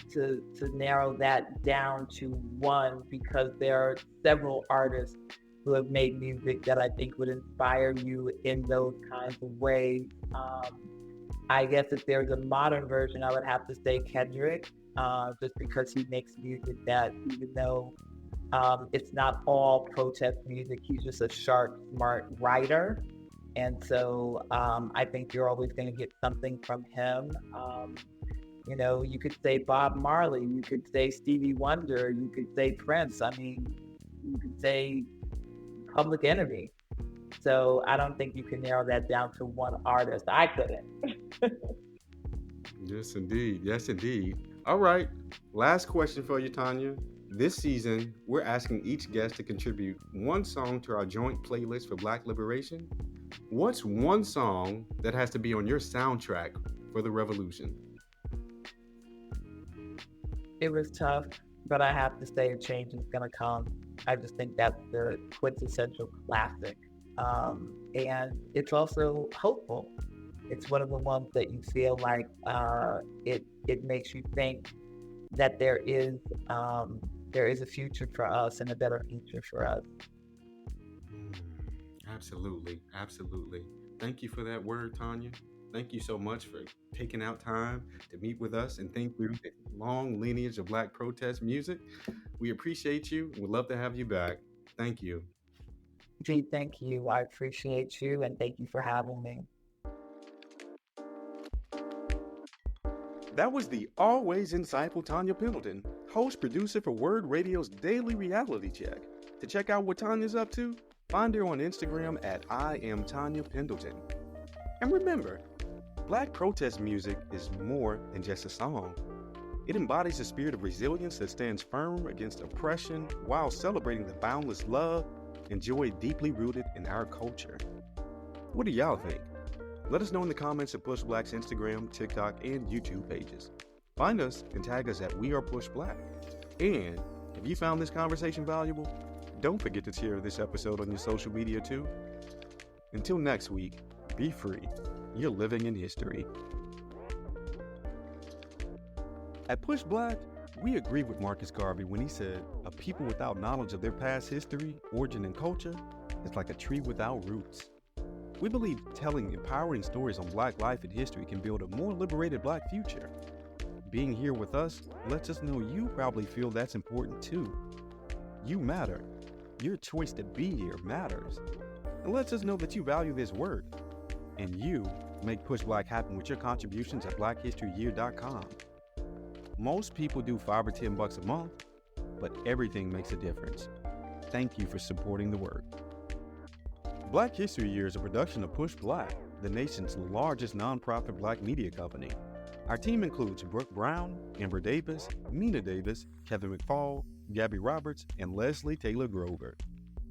narrow that down to one because there are several artists who have made music that I think would inspire you in those kinds of ways. I guess if there's a modern version, I would have to say Kendrick, just because he makes music that, even though it's not all protest music, he's just a sharp, smart writer. And so I think you're always going to get something from him. You could say Bob Marley, you could say Stevie Wonder, you could say Prince. I mean, you could say Public Enemy. So I don't think you can narrow that down to one artist. I couldn't. Yes, indeed. Yes, indeed. All right. Last question for you, Tonya. This season, we're asking each guest to contribute one song to our joint playlist for Black liberation. What's one song that has to be on your soundtrack for the revolution? It was tough, but I have to say A Change Is Gonna Come. I just think that's the quintessential classic. And it's also hopeful. It's one of the ones that you feel like it makes you think that there is a future for us and a better future for us. Absolutely. Absolutely. Thank you for that word, Tonya. Thank you so much for taking out time to meet with us and think through the long lineage of Black protest music. We appreciate you. We'd love to have you back. Thank you. Gee, thank you. I appreciate you, and thank you for having me. That was the always insightful Tonya Pendleton, host producer for Word Radio's Daily Reality Check. To check out what Tonya's up to, find her on Instagram at I am Tonya Pendleton. And remember, Black protest music is more than just a song. It embodies a spirit of resilience that stands firm against oppression while celebrating the boundless love and joy deeply rooted in our culture. What do y'all think? Let us know in the comments at Push Black's Instagram, TikTok, and YouTube pages. Find us and tag us at We Are Push Black. And if you found this conversation valuable, don't forget to share this episode on your social media too. Until next week, be free. You're living in history. At Push Black, we agree with Marcus Garvey when he said, a people without knowledge of their past history, origin, and culture is like a tree without roots. We believe telling empowering stories on Black life and history can build a more liberated Black future. Being here with us lets us know you probably feel that's important too. You matter. Your choice to be here matters. And lets us know that you value this work. And you make Push Black happen with your contributions at blackhistoryyear.com. Most people do $5 or $10 a month, but everything makes a difference. Thank you for supporting the work. Black History Year is a production of Push Black, the nation's largest nonprofit black media company. Our team includes Brooke Brown, Amber Davis, Mina Davis, Kevin McFall, Gabby Roberts, and Leslie Taylor Grover.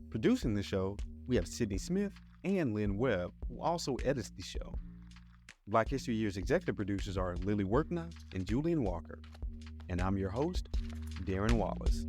Producing the show, we have Cydney Smith and Lynn Webb, who also edits the show. Black History Year's executive producers are Lilly Workneh and Julian Walker. And I'm your host, Darren Wallace.